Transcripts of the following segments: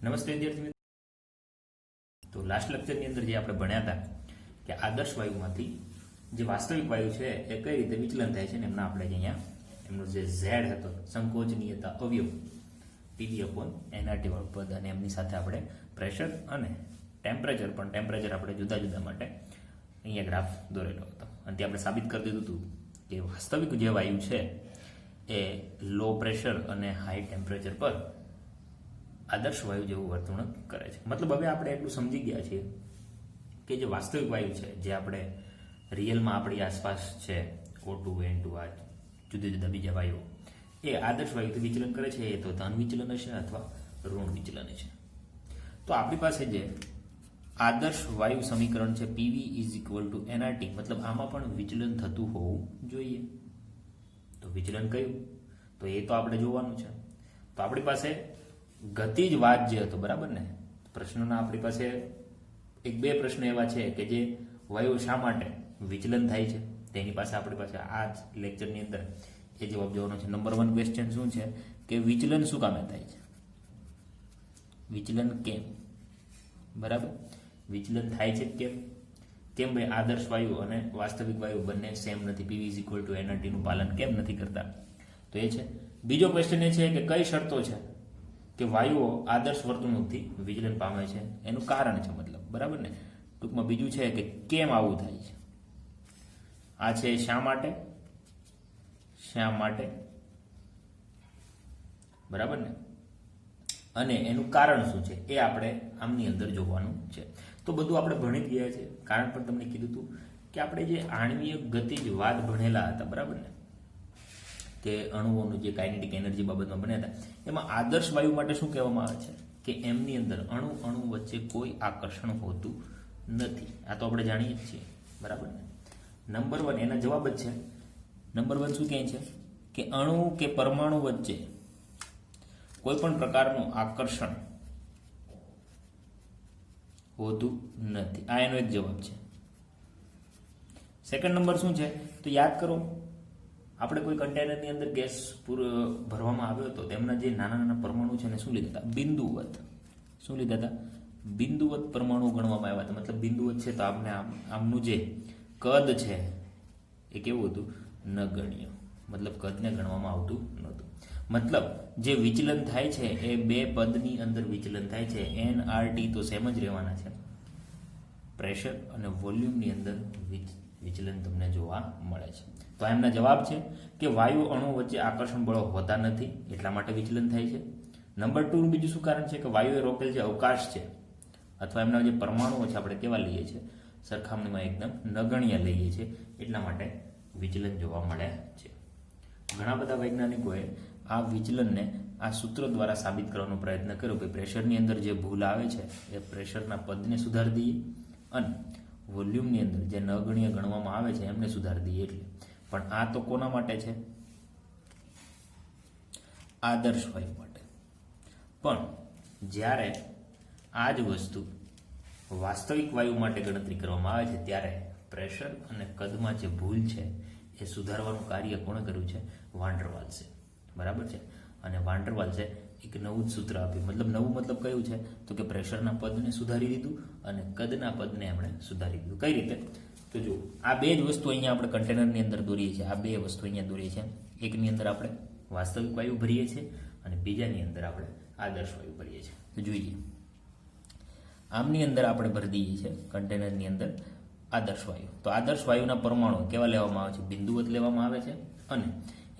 નમસ્તે વિદ્યાર્થી મિત્રો. તો લાસ્ટ લેક્ચરની અંદર જે આપણે ભણ્યા હતા કે આદર્શ વાયુમાંથી જે વાસ્તવિક વાયુ છે એ કઈ રીતે વિચલન થાય છે ને એમના આપણે અહીંયા એમનો જે ઝેડ હતો સંકોચનીયતા અવયવ Pv/nRT વાળું પદ અને એમની સાથે આપણે પ્રેશર અને ટેમ્પરેચર પણ ટેમ્પરેચર આપણે જુદા જુદા માટે અહીંયા ગ્રાફ દોરેલો હતો અને તે આપણે સાબિત કરી દીધું હતું કે વાસ્તવિક જે વાયુ છે એ લો પ્રેશર અને હાઈ ટેમ્પરેચર પર આદર્શ વાયુ જેવું વર્તણૂક કરે છે. મતલબ હવે આપણે એટલું સમજી ગયા છીએ કે જે વાસ્તવિક વાયુ છે જે આપણે રિયલમાં આપણી આસપાસ છે O2 N2 આ જુદા જુદા બીજા વાયુઓ એ આદર્શ વાયુથી વિચલન કરે છે. એ તો ધન વિચલન હશે અથવા ઋણ વિચલન છે. તો આપણી પાસે જે આદર્શ વાયુ સમીકરણ છે PV = nRT, મતલબ આમાં પણ વિચલન થતું હોવું જોઈએ. તો વિચલન કયું તો એ તો આપણે જોવાનું છે. તો આપણી પાસે ગતિજ વાદ જે હતો બરાબર ને, પ્રશ્નોના આપણી પાસે એક બે પ્રશ્નો એવા છે કે જે વાયુ શા માટે વિચલન થાય છે તેની પાસે આપણી પાસે આ જ લેક્ચરની અંદર એ જવાબ જોવાનો છે. નંબર 1 ક્વેશ્ચન શું છે કે વિચલન શું કામે થાય છે, વિચલન કેમ, બરાબર, વિચલન થાય છે કેમ ભાઈ આદર્શ વાયુ અને વાસ્તવિક વાયુ બંને સેમ નથી, PV = nRT નું પાલન કેમ નથી કરતા, તો એ છે. બીજો ક્વેશ્ચન એ છે કે કઈ શરતો છે કે વાયુઓ આદર્શ વર્તણૂકથી વિચલન પામે છે, એનું કારણ છે, મતલબ બરાબર ને. ટૂંકમાં બીજું છે કે કેમ આવું થાય છે, આ છે શા માટે બરાબર ને, અને એનું કારણ શું છે એ આપણે આમની અંદર જોવાનું છે. તો બધું આપણે ભણી ગયા છે. કારણ પણ તમને કીધું હતું કે આપણે જે આણ્વીય ગતિજ વાદ ભણેલા હતા બરાબર ને, કે અણુઓનું જે કાઇનેટિક એનર્જી બાબતમાં ભણ્યા હતા, એમાં આદર્શ વાયુ માટે શું કહેવામાં આવે છે કે એમની અંદર અણુ વચ્ચે કોઈ આકર્ષણ હોતું નથી. આ તો આપણે જાણીએ જ છીએ બરાબર ને. નંબર 1 એના જવાબ જ છે. નંબર 1 શું કહે છે કે અણુ કે પરમાણુ વચ્ચે કોઈ પણ પ્રકારનું આકર્ષણ હોતું નથી. આ એનો એક જવાબ છે. સેકન્ડ નંબર શું છે તો યાદ કરો, આપણે કોઈ કન્ટેનરની અંદર ગેસ ભરવામાં આવ્યો હતો, તેમના જે નાના નાના પરમાણુ છે એને શું લીધા હતા, બિંદુવત. શું લીધા હતા, બિંદુવત પરમાણુ ગણવામાં આવ્યા હતા. મતલબ બિંદુવત છે તો આપણે આમનું જે કદ છે એ કેવું હતું, નગણ્ય, મતલબ કદને ગણવામાં આવતું નહોતું. મતલબ જે વિચલન થાય છે એ બે પદની અંદર વિચલન થાય છે. nRT તો સેમ જ રહેવાના છે, પ્રેશર અને વોલ્યુમની અંદર વિચલન તમને જોવા મળે છે. તો એમના જવાબ છે કે વાયુ અણુ વચ્ચે આકર્ષણ બળો હોતા નથી એટલા માટે વિચલન થાય છે. નંબર 2 બીજું શું કારણ છે કે વાયુએ રોકેલ જે અવકાશ છે અથવા એમના જે પરમાણુઓ છે આપણે કેવા લઈએ છીએ, સરખામણીમાં એકદમ નગણ્ય લઈએ છીએ, એટલા માટે વિચલન જોવા મળે છે. ઘણા બધા વૈજ્ઞાનિકોએ આ વિચલનને આ સૂત્ર દ્વારા સાબિત કરવાનો પ્રયત્ન કર્યો કે પ્રેશરની અંદર જે ભૂલ આવે છે એ પ્રેશરના પદને સુધારી દઈએ અને વોલ્યુમની અંદર જે નગણ્ય ગણવામાં આવે છે એમને સુધારી દઈએ. એટલે પણ આ તો કોના માટે છે, આદર્શ વાયુ માટે. પણ જ્યારે આ જ વસ્તુ વાસ્તવિક વાયુ માટે ગણતરી કરવામાં આવે છે ત્યારે પ્રેશર અને કદમાં જે ભૂલ છે એ સુધારવાનું કાર્ય કોણે કર્યું છે, વાન ડર વાલ્સે, બરાબર છે. અને વાન ડર વાલ્સે એક નવું જ સૂત્ર આપ્યું. મતલબ નવું મતલબ કયું છે તો કે પ્રેશરના પદને સુધારી દીધું અને કદના પદને એમણે સુધારી દીધું. કઈ રીતે તો જો આ બે જ વસ્તુ અહીંયા આપણે કન્ટેનરની અંદર દોરીએ છીએ. આ બે વસ્તુ અહીંયા દોરીએ છીએ. એકની અંદર આપણે વાસ્તવિક વાયુ ભરીએ છીએ અને બીજાની અંદર આપણે આદર્શ વાયુ ભરીએ છીએ. તો જોઈએ, આમની અંદર આપણે ભરી દઈએ છીએ કન્ટેનરની અંદર આદર્શ વાયુ. તો આદર્શ વાયુના પરમાણુ કેવા લેવામાં આવે છે, બિંદુવત લેવામાં આવે છે અને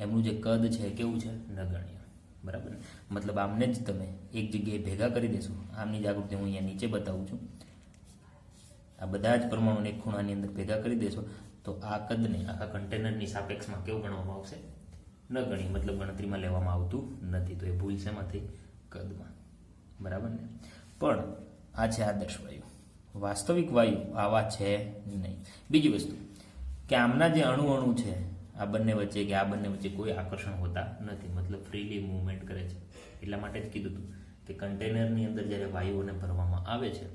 એમનું જે કદ છે કેવું છે, નગણ્ય, બરાબર. મતલબ આમને જ તમે એક જગ્યાએ ભેગા કરી દેશો. આમની જાગૃતિ હું અહીંયા નીચે બતાવું છું. આ બધા જ પરમાણુને એક ખૂણાની અંદર ભેગા કરી દેશો તો આ કદને આખા કન્ટેનરની સાપેક્ષમાં કેવું ગણવામાં આવશે, નગણ્ય, મતલબ ગણતરીમાં લેવામાં આવતું નથી. તો એ ભૂલ શેમાંથી, કદમાં, બરાબર ને. પણ આ છે આદર્શ વાયુ. વાસ્તવિક વાયુ આવા છે નહીં. બીજી વસ્તુ કે આમના જે અણુ છે આ બંને વચ્ચે કે આ બંને વચ્ચે કોઈ આકર્ષણ હોતા નથી, મતલબ ફ્રીલી મૂવમેન્ટ કરે છે. એટલા માટે જ કીધું હતું કે કન્ટેનરની અંદર જ્યારે વાયુઓને ભરવામાં આવે છે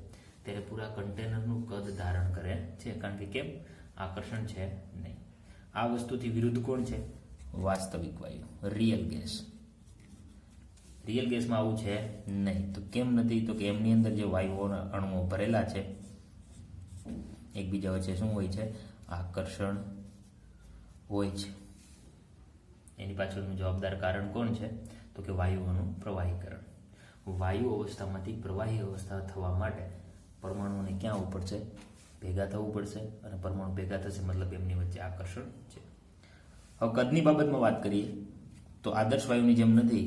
ત્યારે પૂરા કન્ટેનરનું કદ ધારણ કરે છે. કારણ કે કેમ, આકર્ષણ છે નહીં. આ વસ્તુથી વિરુદ્ધ કોણ છે, વાસ્તવિક વાયુ, રિયલ ગેસ. રિયલ ગેસમાં આવું છે નહીં. તો કેમ નથી? તો કે એમની અંદર જે વાયુઓના અણુઓ ભરેલા છે એકબીજા વચ્ચે શું હોય છે? આકર્ષણ હોય છે. એની પાછળનું જવાબદાર કારણ કોણ છે? તો કે વાયુઓનું પ્રવાહીકરણ. વાયુ અવસ્થામાંથી પ્રવાહી અવસ્થા થવા માટે પરમાણુઓને ક્યાં આવવું પડશે? ભેગા થવું પડશે, અને પરમાણુ ભેગા થશે મતલબ એમની વચ્ચે આકર્ષણ છે. હવે કદની બાબતમાં વાત કરીએ તો આદર્શ વાયુની જેમ નથી.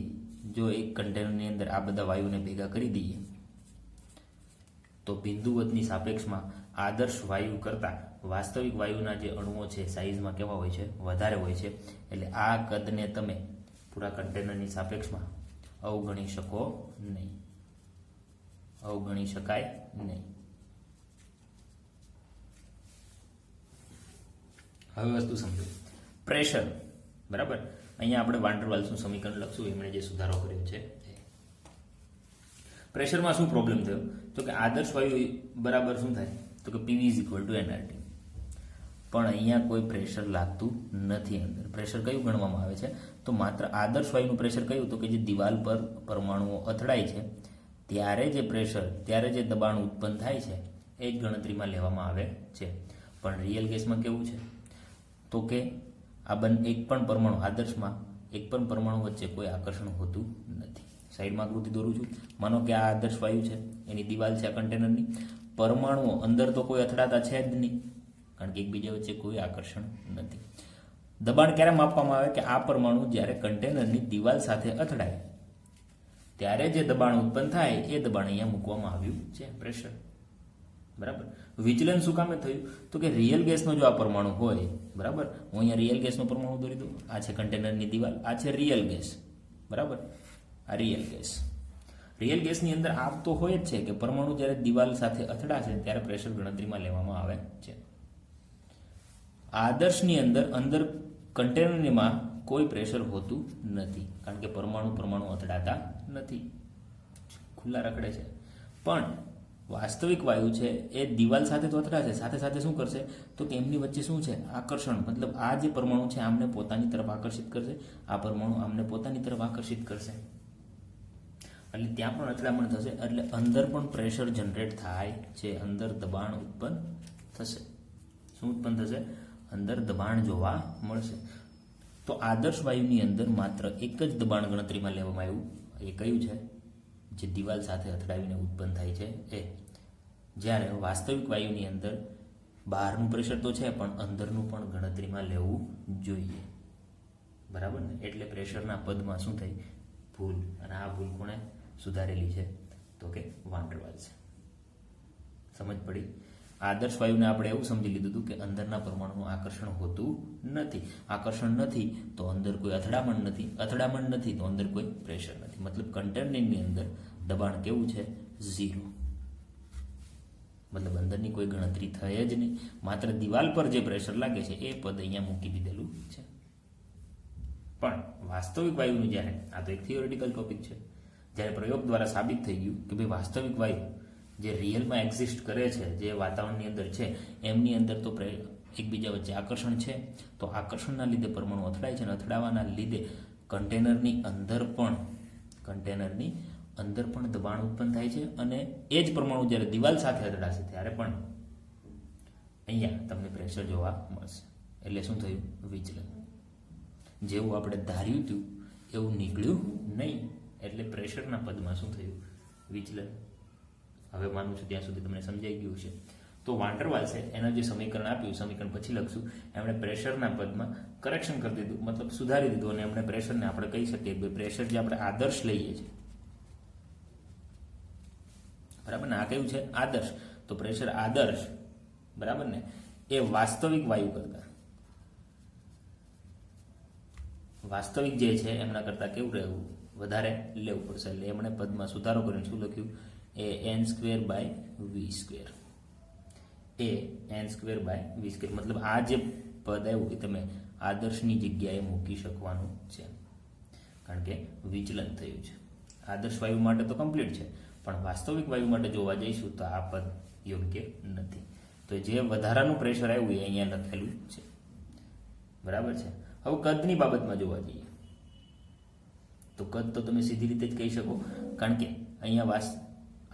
જો એક કન્ટેનરની અંદર આ બધા વાયુને ભેગા કરી દઈએ તો બિંદુવતની સાપેક્ષમાં આદર્શ વાયુ કરતાં વાસ્તવિક વાયુના જે અણુઓ છે સાઇઝમાં કેવા હોય છે? વધારે હોય છે. એટલે આ કદને તમે પૂરા કન્ટેનરની સાપેક્ષમાં અવગણી શકો નહીં, અવગણી શકાય નહીં. હવે વસ્તુ સમજો. પ્રેશર, બરાબર. અહીંયા આપણે વાન ડર વાલ્સનું સમીકરણ લખશું, એમણે જે સુધારો કર્યો છે. પ્રેશરમાં શું પ્રોબ્લેમ થયો? તો કે આદર્શ વાયુ બરાબર શું થાય? તો કે PV = nRT. પણ અહીંયા કોઈ પ્રેશર લાગતું નથી. અંદર પ્રેશર કયું ગણવામાં આવે છે? તો માત્ર આદર્શ વાયુનું પ્રેશર કયું? તો કે જે દિવાલ પર પરમાણુઓ અથડાય છે ત્યારે જે પ્રેશર, ત્યારે જે દબાણ ઉત્પન્ન થાય છે એ જ ગણતરીમાં લેવામાં આવે છે. પણ રિયલ ગેસમાં કેવું છે? તો કે આ એક પણ પરમાણુ, આદર્શમાં એક પણ પરમાણુ વચ્ચે કોઈ આકર્ષણ હોતું નથી. સાઈડમાં આકૃતિ દોરું છું. માનો કે આ આદર્શ વાયુ છે, એની દિવાલ છે આ કન્ટેનરની. પરમાણુઓ અંદર તો કોઈ અથડાતા છે જ નહીં, કારણ કે એકબીજા વચ્ચે કોઈ આકર્ષણ નથી. દબાણ ક્યારે માપવામાં આવે? કે આ પરમાણુ જ્યારે કન્ટેનરની દિવાલ સાથે અથડાય ત્યારે જે દબાણ ઉત્પન્ન થાય એ દબાણ અહીંયા મૂકવામાં આવ્યું છે, પ્રેશર. બરાબર. વિચલન શું કામે થયું? તો કે રિયલ ગેસનો જો આ પરમાણુ હોય, બરાબર, હું અહીંયા રિયલ ગેસનો પરમાણુ દોરી દઉં. આ છે કન્ટેનરની દિવાલ, આ છે રિયલ ગેસ, બરાબર. આ રિયલ ગેસ. રિયલ ગેસની અંદર આ તો હોય જ છે કે પરમાણુ જ્યારે દિવાલ સાથે અથડાશે ત્યારે પ્રેશર ગણતરીમાં લેવામાં આવે છે. આદર્શની અંદર કન્ટેનરમાં કોઈ પ્રેશર હોતું નથી, કારણ કે પરમાણુ અથડાતા નથી, ખુલ્લા રખડે છે. પણ વાસ્તવિક વાયુ છે એ દિવાલ સાથે તો અથડાશે, સાથે સાથે શું કરશે? તો કે એમની વચ્ચે શું છે? આકર્ષણ. મતલબ આ જે પરમાણુ છે આમને પોતાની તરફ આકર્ષિત કરશે, આ પરમાણુ આમને પોતાની તરફ આકર્ષિત કરશે, એટલે ત્યાં પણ અથડામણ થશે. એટલે અંદર પણ પ્રેશર જનરેટ થાય છે, અંદર દબાણ ઉત્પન્ન થશે. શું ઉત્પન્ન થશે? અંદર દબાણ જોવા મળશે. તો આદર્શ વાયુની અંદર માત્ર એક જ દબાણ ગણતરીમાં લેવામાં આવ્યું. એ કયું છે? જે દિવાલ સાથે અથડાવીને ઉત્પન્ન થાય છે એ. જ્યારે વાસ્તવિક વાયુની અંદર બહારનું પ્રેશર તો છે પણ અંદરનું પણ ગણતરીમાં લેવું જોઈએ, બરાબર ને? એટલે પ્રેશરના પદમાં શું થઈ? ભૂલ. અને આ ભૂલ કોણે સુધારેલી છે? તો કે વાન ડર વાલ્સ. સમજ પડી? આદર્શ વાયુને આપણે એવું સમજી લીધું હતું કે અંદરના પરમાણુનું આકર્ષણ હોતું નથી. આકર્ષણ નથી તો અંદર કોઈ અથડામણ નથી, અથડામણ નથી તો અંદર કોઈ પ્રેશર નથી. મતલબ કન્ટેનરની અંદર દબાણ કેવું છે? 0. મતલબ અંદરની કોઈ ગણતરી થઈ જ નહીં. માત્ર દિવાલ પર જે પ્રેશર લાગે છે એ પદ અહીંયા મૂકી દીધેલું છે. પણ વાસ્તવિક વાયુનું જ્યારે, આ તો એક થિયોરિટિકલ ટોપિક છે, જ્યારે પ્રયોગ દ્વારા સાબિત થઈ ગયું કે ભાઈ વાસ્તવિક વાયુ જે રિયલમાં એક્ઝિસ્ટ કરે છે, જે વાતાવરણની અંદર છે, એમની અંદર તો એકબીજા વચ્ચે આકર્ષણ છે. તો આકર્ષણના લીધે પરમાણુ અથડાય છે, અને અથડાવાના લીધે કન્ટેનરની અંદર પણ દબાણ ઉત્પન્ન થાય છે. અને એ જ પરમાણુ જ્યારે દિવાલ સાથે અથડાશે ત્યારે પણ અહીંયા તમને પ્રેશર જોવા મળશે. એટલે શું થયું? વિચલન. જેવું આપણે ધાર્યું હતું એવું નીકળ્યું નહીં. એટલે પ્રેશરના પદમાં શું થયું? વિચલન. હવે માનું છું ત્યાં સુધી તમને સમજાઈ ગયું છે. તો વાન ડર વાલ્સે એના જે સમીકરણ આપ્યું, સમીકરણ પછી લખશું, એમણે પ્રેશરના પદમાં કરેક્શન કરી દીધું, મતલબ સુધારી દીધું. અને એમણે પ્રેશરને આપણે કહી શકીએ કે પ્રેશર જે આપણે આદર્શ લઈએ છીએ, બરાબર ને? આ કયું છે? આદર્શ. તો પ્રેશર આદર્શ, બરાબર ને, એ વાસ્તવિક વાયુ કરતા, વાસ્તવિક જે છે એમના કરતા કેવું રહેવું? વધારે લેવું પડશે. એટલે એમણે પદમાં સુધારો કરીને શું લખ્યું? એ n²/v². એ n²/v². મતલબ આ જે પદ આવ્યું એ તમે આદર્શની જગ્યાએ મૂકી શકવાનું છે, કારણ કે વિચલન થયું છે. આદર્શ વાયુ માટે તો કમ્પ્લીટ છે, પણ વાસ્તવિક વાયુ માટે જોવા જઈશું તો આ પદ યોગ્ય નથી. તો જે વધારાનું પ્રેશર આવ્યું એ અહીંયા લખેલું છે, બરાબર છે. હવે કદની બાબતમાં જોવા જઈએ તો કદ તો તમે સીધી રીતે જ કહી શકો, કારણ કે અહીંયા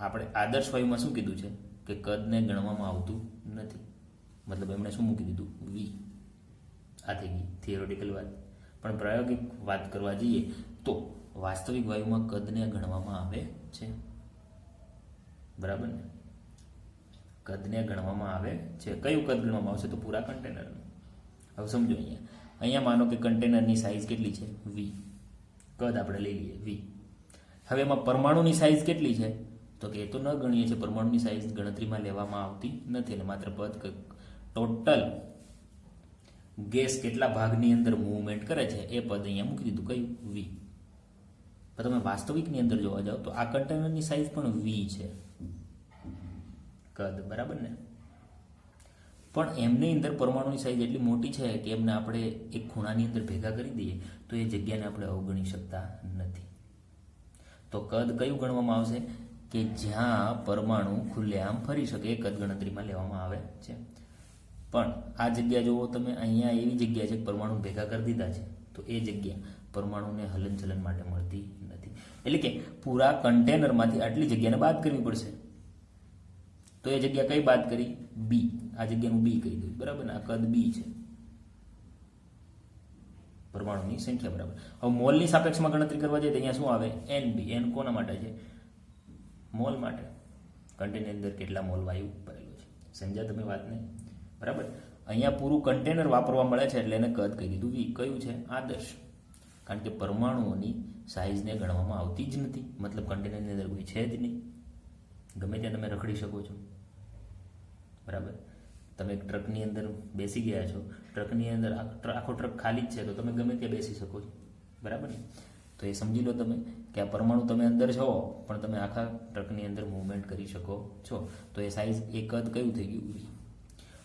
આપણે આદર્શ વાયુમાં શું કીધું છે કે કદને ગણવામાં આવતું નથી, મતલબ એમણે શું મૂકી દીધું વી. આ થઈ ગઈ થિયોરિટિકલ વાત. પણ પ્રાયોગિક વાત કરવા જઈએ તો વાસ્તવિક વાયુમાં કદને ગણવામાં આવે છે, બરાબર ને? કદને ગણવામાં આવે છે. કયું કદ ગણવામાં આવશે? તો પૂરા કન્ટેનરનું. હવે સમજો, અહીંયા માનો કે કન્ટેનરની સાઇઝ કેટલી છે? વી. કદ આપણે લઈ લઈએ વી. હવે એમાં પરમાણુની સાઇઝ કેટલી છે? તો કે એ તો ન ગણીએ છીએ, પરમાણુની સાઇઝ ગણતરીમાં લેવામાં આવતી નથી, અને માત્ર પદ ટોટલ ગેસ કેટલા ભાગની અંદર મૂવમેન્ટ કરે છે એ પદ અહીંયા મૂકી દીધું. કયું? વી. પણ તમે વાસ્તવિકની અંદર જોવા જાઓ તો આ કન્ટેનરની સાઇઝ પણ વી છે, કદ, બરાબર ને? પણ એમની અંદર પરમાણુની સાઇઝ એટલી મોટી છે કે એમને આપણે એક ખૂણાની અંદર ભેગા કરી દઈએ તો એ જગ્યાને આપણે અવગણી શકતા નથી. તો કદ કયું ગણવામાં આવશે? કે જ્યાં પરમાણુ ખુલ્લેઆમ ફરી શકે એ કદ ગણતરીમાં લેવામાં આવે છે. પણ આ જગ્યા જુઓ તમે, અહીંયા એવી જગ્યા છે કે પરમાણુ ભેગા કરી દીધા છે, તો એ જગ્યા પરમાણુને હલનચલન માટે મળતી નથી. એટલે કે પૂરા કન્ટેનરમાંથી આટલી જગ્યાને બાદ કરવી પડશે. તો એ જગ્યા કઈ બાદ કરી? બી. આ જગ્યાનું બી કરી દઉં, બરાબર ને? આ કદ બી છે, પરમાણુની સંખ્યા, બરાબર. હવે મોલની સાપેક્ષમાં ગણતરી કરવા જઈએ તો અહીંયા શું આવે? એન બી. એન કોના માટે છે? મોલ માટે. કન્ટેનરની અંદર કેટલા મોલ વાયુ ભરેલો છે. સમજ્યા તમે વાતને? બરાબર. અહીંયા પૂરું કન્ટેનર વાપરવા મળે છે એટલે એને કદ કહી દીધું વી. કયું છે? આદર્શ. કારણ કે પરમાણુઓની સાઇઝને ગણવામાં આવતી જ નથી, મતલબ કન્ટેનરની અંદર કોઈ છે જ નહીં. ગમે ત્યાં તમે રખડી શકો છો, બરાબર. તમે એક ટ્રકની અંદર બેસી ગયા છો, ટ્રકની અંદર આખો ટ્રક ખાલી જ છે, તો તમે ગમે ત્યાં બેસી શકો છો, બરાબર ને? તો એ સમજી લો તમે કે આ પરમાણુ તમે અંદર છો પણ તમે આખા ટ્રકની અંદર મૂવમેન્ટ કરી શકો છો. તો એ સાઇઝ, એ કદ કયું થઈ ગયું? વી.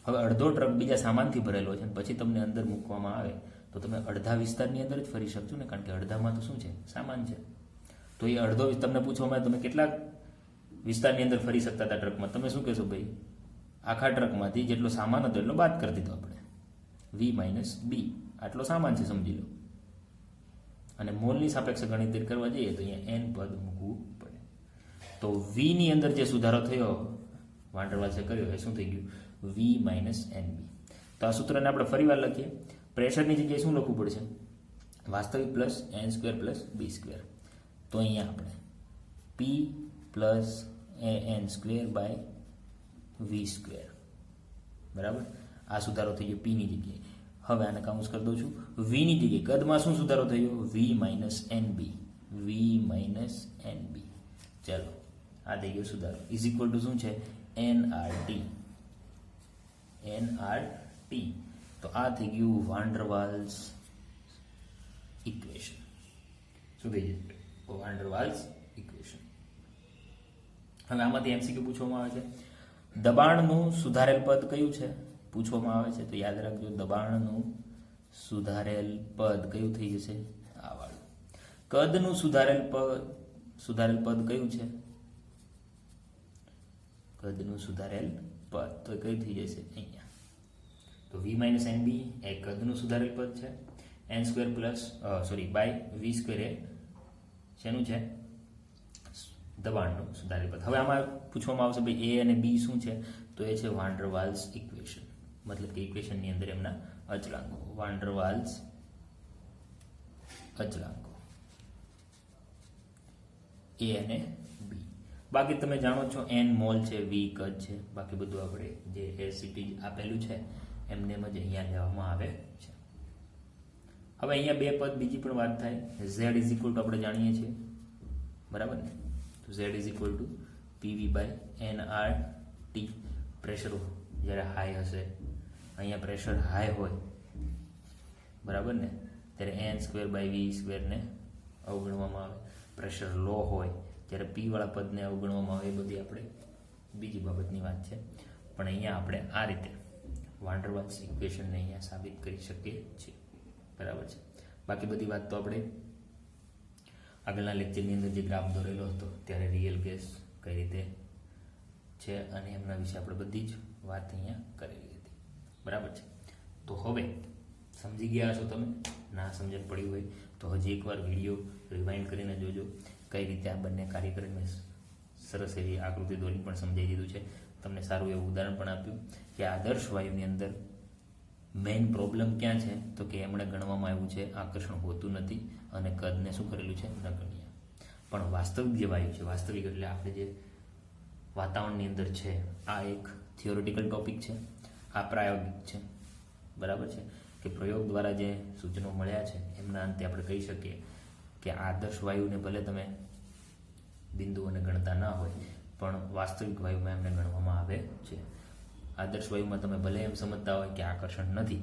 હવે અડધો ટ્રક બીજા સામાનથી ભરેલો છે પછી તમને અંદર મૂકવામાં આવે તો તમે અડધા વિસ્તારની અંદર જ ફરી શકશો ને, કારણ કે અડધામાં તો શું છે? સામાન છે. તો એ અડધો તમને પૂછવામાં આવે તમે કેટલા વિસ્તારની અંદર ફરી શકતા હતા ટ્રકમાં, તમે શું કહેશો? ભાઈ આખા ટ્રકમાંથી જેટલો સામાન હતો એટલો બાદ કરી દીધો આપણે. વી માઇનસ બી, આટલો સામાન છે, સમજી લો. અને મોલની સાપેક્ષ ગણતરી કરવા જઈએ તો અહીંયા એન પદ મૂકવું પડે. તો વીની અંદર જે સુધારો થયો વાન ડર વાલ્સે કર્યો એ શું થઈ ગયું? વી માઇનસ એન બી. તો આ સૂત્રને આપણે ફરીવાર લખીએ. પ્રેશરની જગ્યાએ શું લખવું પડશે? વાસ્તવિક plus n square plus b square. તો અહીંયા આપણે p plus a n square by v square, બરાબર. આ સુધારો થઈ ગયો પીની જગ્યાએ. હવે આને કાઉન્સ કરી દઉં છું. વીની જગ્યાએ કદમાં શું સુધારો થયો? વી માઇનસ એન બી. વી માઇનસ એન બી. ચાલો, આ થઈ ગયો સુધારો. ઇઝ ઇક્વલ ટુ શું છે? N R T. N R T. તો આ થઈ ગયું વાન ડર વાલ્સ ઇક્વેશન. શું થઈ જશે? વાન ડર વાલ્સ ઇક્વેશન. હવે આમાંથી એમસીક્યુ પૂછવામાં આવે છે. દબાણનું સુધારેલ પદ કયું છે પૂછવામાં આવે છે, તો યાદ રાખજો દબાણનું સુધારેલ પદ કયું થઈ જશે? આ વાળું. કદનું સુધારેલ પદ કયું છે? કદનું સુધારેલ પદ તો કયું થઈ જશે? અહીંયા. તો વી માઇનસ એન બી એ કદનું સુધારેલ પદ છે. N square plus by v square એ શેનું છે? દબાણનું સુધારેલ પદ. હવે આમાં પૂછવામાં આવશે ભાઈ એ અને બી શું છે, તો એ છે વાન ડર વાલ્સ ઇક્વેશન, મતલબ કે ઇક્વેશનની અંદર એમના અચળાંકો. વાન ડર વાલ્સ અચળાંકો એ અને બી. બાકી તમે જાણો છો એન મોલ છે, વી કદ છે, બાકી બધું આપણે જે એસિટી આપેલું છે એમને જ અહીંયા લેવામાં આવે છે. હવે અહીંયા બે પદ બીજી પણ વાત થાય. ઝેડ ઇઝ ઇક્વલ ટુ આપણે જાણીએ છીએ, બરાબર ને? તો Z is equal to PV by N R T. Pressure જ્યારે હાઈ હશે, અહીંયા પ્રેશર હાઈ હોય, બરાબર ને, ત્યારે એન સ્ક્વેર બાય વી સ્ક્વેરને અવગણવામાં આવે. પ્રેશર લો હોય ત્યારે પી વાળા પદને અવગણવામાં આવે. એ બધી આપણે બીજી બાબતની વાત છે. પણ અહીંયા આપણે આ રીતે વાન ડર વાલ્સ ઇક્વેશનને અહીંયા સાબિત કરી શકીએ છીએ, બરાબર છે. બાકી બધી વાત તો આપણે આગળના લેક્ચરની અંદર જે ગ્રાફ દોરેલો હતો ત્યારે રિયલ ગેસ કઈ રીતે છે અને એમના વિશે આપણે બધી જ વાત અહીંયા કરેલી હતી, બરાબર છે. તો હવે સમજી ગયા છો તમે? ના સમજણ પડી હોય તો હજી એકવાર વિડીયો રિવાઇન્ડ કરીને જોજો કઈ રીતે આ બંને કાર્ય કરીને સરસ એવી આકૃતિ દોરી પણ સમજાવી દીધું છે. તમને સારું એવું ઉદાહરણ પણ આપ્યું કે આદર્શ વાયુની અંદર મેઇન પ્રોબ્લેમ ક્યાં છે, તો કે એમણે ગણવામાં આવ્યું છે આકર્ષણ હોતું નથી અને કદને શું કરેલું છે, નગણ્ય. પણ વાસ્તવિક જે વાયુ છે, વાસ્તવિક એટલે આપણે જે વાતાવરણની અંદર છે, આ એક થિયોરિટિકલ ટોપિક છે, આ પ્રાયોગિક છે, બરાબર છે. કે પ્રયોગ દ્વારા જે સૂચનો મળ્યા છે એમના અંતે આપણે કહી શકીએ કે આદર્શ વાયુને ભલે તમે બિંદુઓને ગણતા ના હોય પણ વાસ્તવિક વાયુમાં એમને ગણવામાં આવે છે. આદર્શ વાયુમાં તમે ભલે એમ સમજતા હોય કે આકર્ષણ નથી,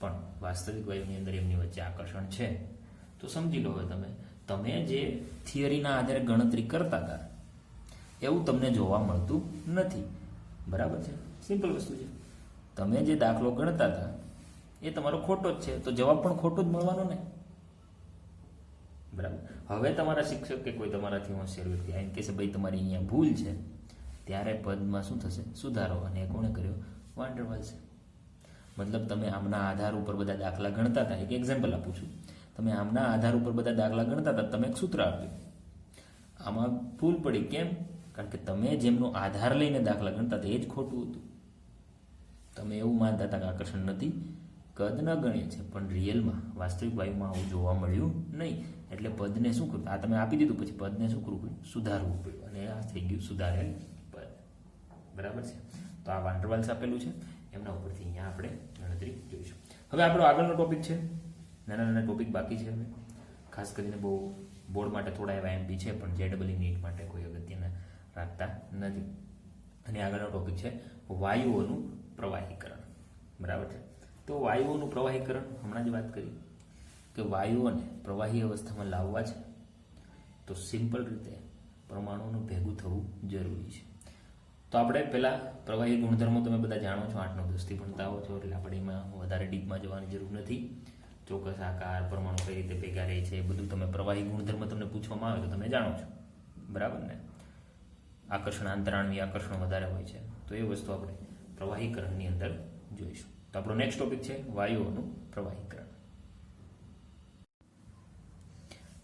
પણ વાસ્તવિક વાયુની અંદર એમની વચ્ચે આકર્ષણ છે. તો સમજી લો હવે તમે જે થિયરીના આધારે ગણતરી કરતા હતા એવું તમને જોવા મળતું નથી, બરાબર છે. સિમ્પલ વસ્તુ છે. તમે જે દાખલો ગણતા હતા એ તમારો ખોટો જ છે, તો જવાબ પણ ખોટો જ મળવાનો ને, બરાબર. હવે તમારા શિક્ષક કે કોઈ તમારાથી હોશિયાર વ્યક્તિ આવીને કહેશે ભાઈ તમારી અહીંયા ભૂલ છે, ત્યારે પદમાં શું થશે, સુધારો. અને એ કોણે કર્યો, વાન ડર વાલ્સે. મતલબ તમે આમના આધાર ઉપર બધા દાખલા ગણતા હતા. એક એક્ઝામ્પલ આપું છું. તમે આમના આધાર ઉપર બધા દાખલા ગણતા હતા, તમે એક સૂત્ર આપ્યું, આમાં ભૂલ પડી. કેમ? કારણ કે તમે જેમનો આધાર લઈને દાખલા ગણતા હતા એ જ ખોટું હતું. તમે એવું માનતા હતા કે આકર્ષણ નથી, કદ ન ગણીએ છે, પણ રિયલમાં વાસ્તવિક વાયુમાં આવું જોવા મળ્યું નહીં. એટલે પદને શું કર્યું, આ તમે આપી દીધું, પછી પદને શું કરવું પડ્યું, સુધારવું પડ્યું, અને આ થઈ ગયું સુધારેલ પદ, બરાબર છે. તો આ વાન ડર વાલ્સ આપેલું છે, એમના ઉપરથી અહીંયા આપણે ગણતરી જોઈશું. હવે આપણો આગળનો ટોપિક છે, નાના નાના ટોપિક બાકી છે. હવે ખાસ કરીને બહુ બોર્ડ માટે થોડા એવા એમપી છે, પણ JEE નીટ માટે કોઈ અગત્યના રાખતા નથી. અને આગળનો ટોપિક છે વાયુઓનું પ્રવાહીકરણ, બરાબર છે. તો વાયુઓનું પ્રવાહીકરણ હમણાં જ વાત કરી કે વાયુઓને પ્રવાહી અવસ્થામાં લાવવા છે તો સિમ્પલ રીતે પરમાણુઓનું ભેગું થવું જરૂરી છે. તો આપણે પહેલાં પ્રવાહી ગુણધર્મો તમે બધા જાણો છો, 8, 9, 10થી ભણતા હો છો, એટલે આપણે એમાં વધારે ડીપમાં જવાની જરૂર નથી. ચોક્કસ આકાર, પરમાણુ કઈ રીતે ભેગા રહે છે, એ બધું તમે પ્રવાહી ગુણધર્મ તમને પૂછવામાં આવે તો તમે જાણો છો, બરાબર ને. આકર્ષણ આંતરાણવી આકર્ષણ વધારે હોય છે, તો એ વસ્તુ આપણે પ્રવાહીકરણની અંદર જોઈશું. તો આપણો નેક્સ્ટ ટોપિક છે વાયુઓનું પ્રવાહીકરણ.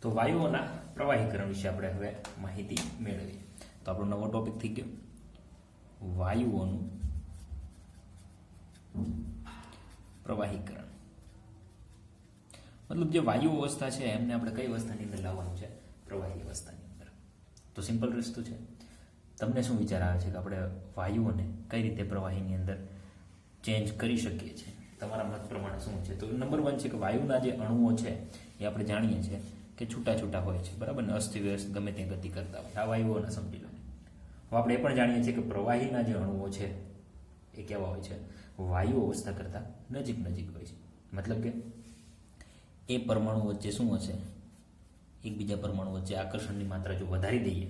તો વાયુઓના પ્રવાહીકરણ વિશે આપણે હવે માહિતી મેળવીએ. તો આપણો નવો ટોપિક થઈ ગયો વાયુઓનું પ્રવાહીકરણ. મતલબ જે વાયુ અવસ્થા છે એમને આપણે કઈ અવસ્થાની અંદર લાવવાનું છે, પ્રવાહી અવસ્થાની અંદર. તો સિમ્પલ રસ્તો છે. તમને શું વિચાર આવે છે કે આપણે વાયુઓને કઈ રીતે પ્રવાહીની અંદર ચેન્જ કરી શકીએ છીએ? તમારા મત પ્રમાણે શું છે? તો નંબર 1 છે કે વાયુના જે અણુઓ છે એ આપણે જાણીએ છીએ કે છૂટા છૂટા હોય છે, બરાબર ને, અસ્તવ્યસ્ત ગમે તે ગતિ કરતા હોય. આ વાયુઓને સમજી લો. હવે આપણે એ પણ જાણીએ છીએ કે પ્રવાહીના જે અણુઓ છે એ કેવા હોય છે, વાયુ અવસ્થા કરતાં નજીક નજીક હોય છે. મતલબ કે એ પરમાણુ વચ્ચે શું હશે, એકબીજા પરમાણુ વચ્ચે આકર્ષણની માત્રા જો વધારી દઈએ,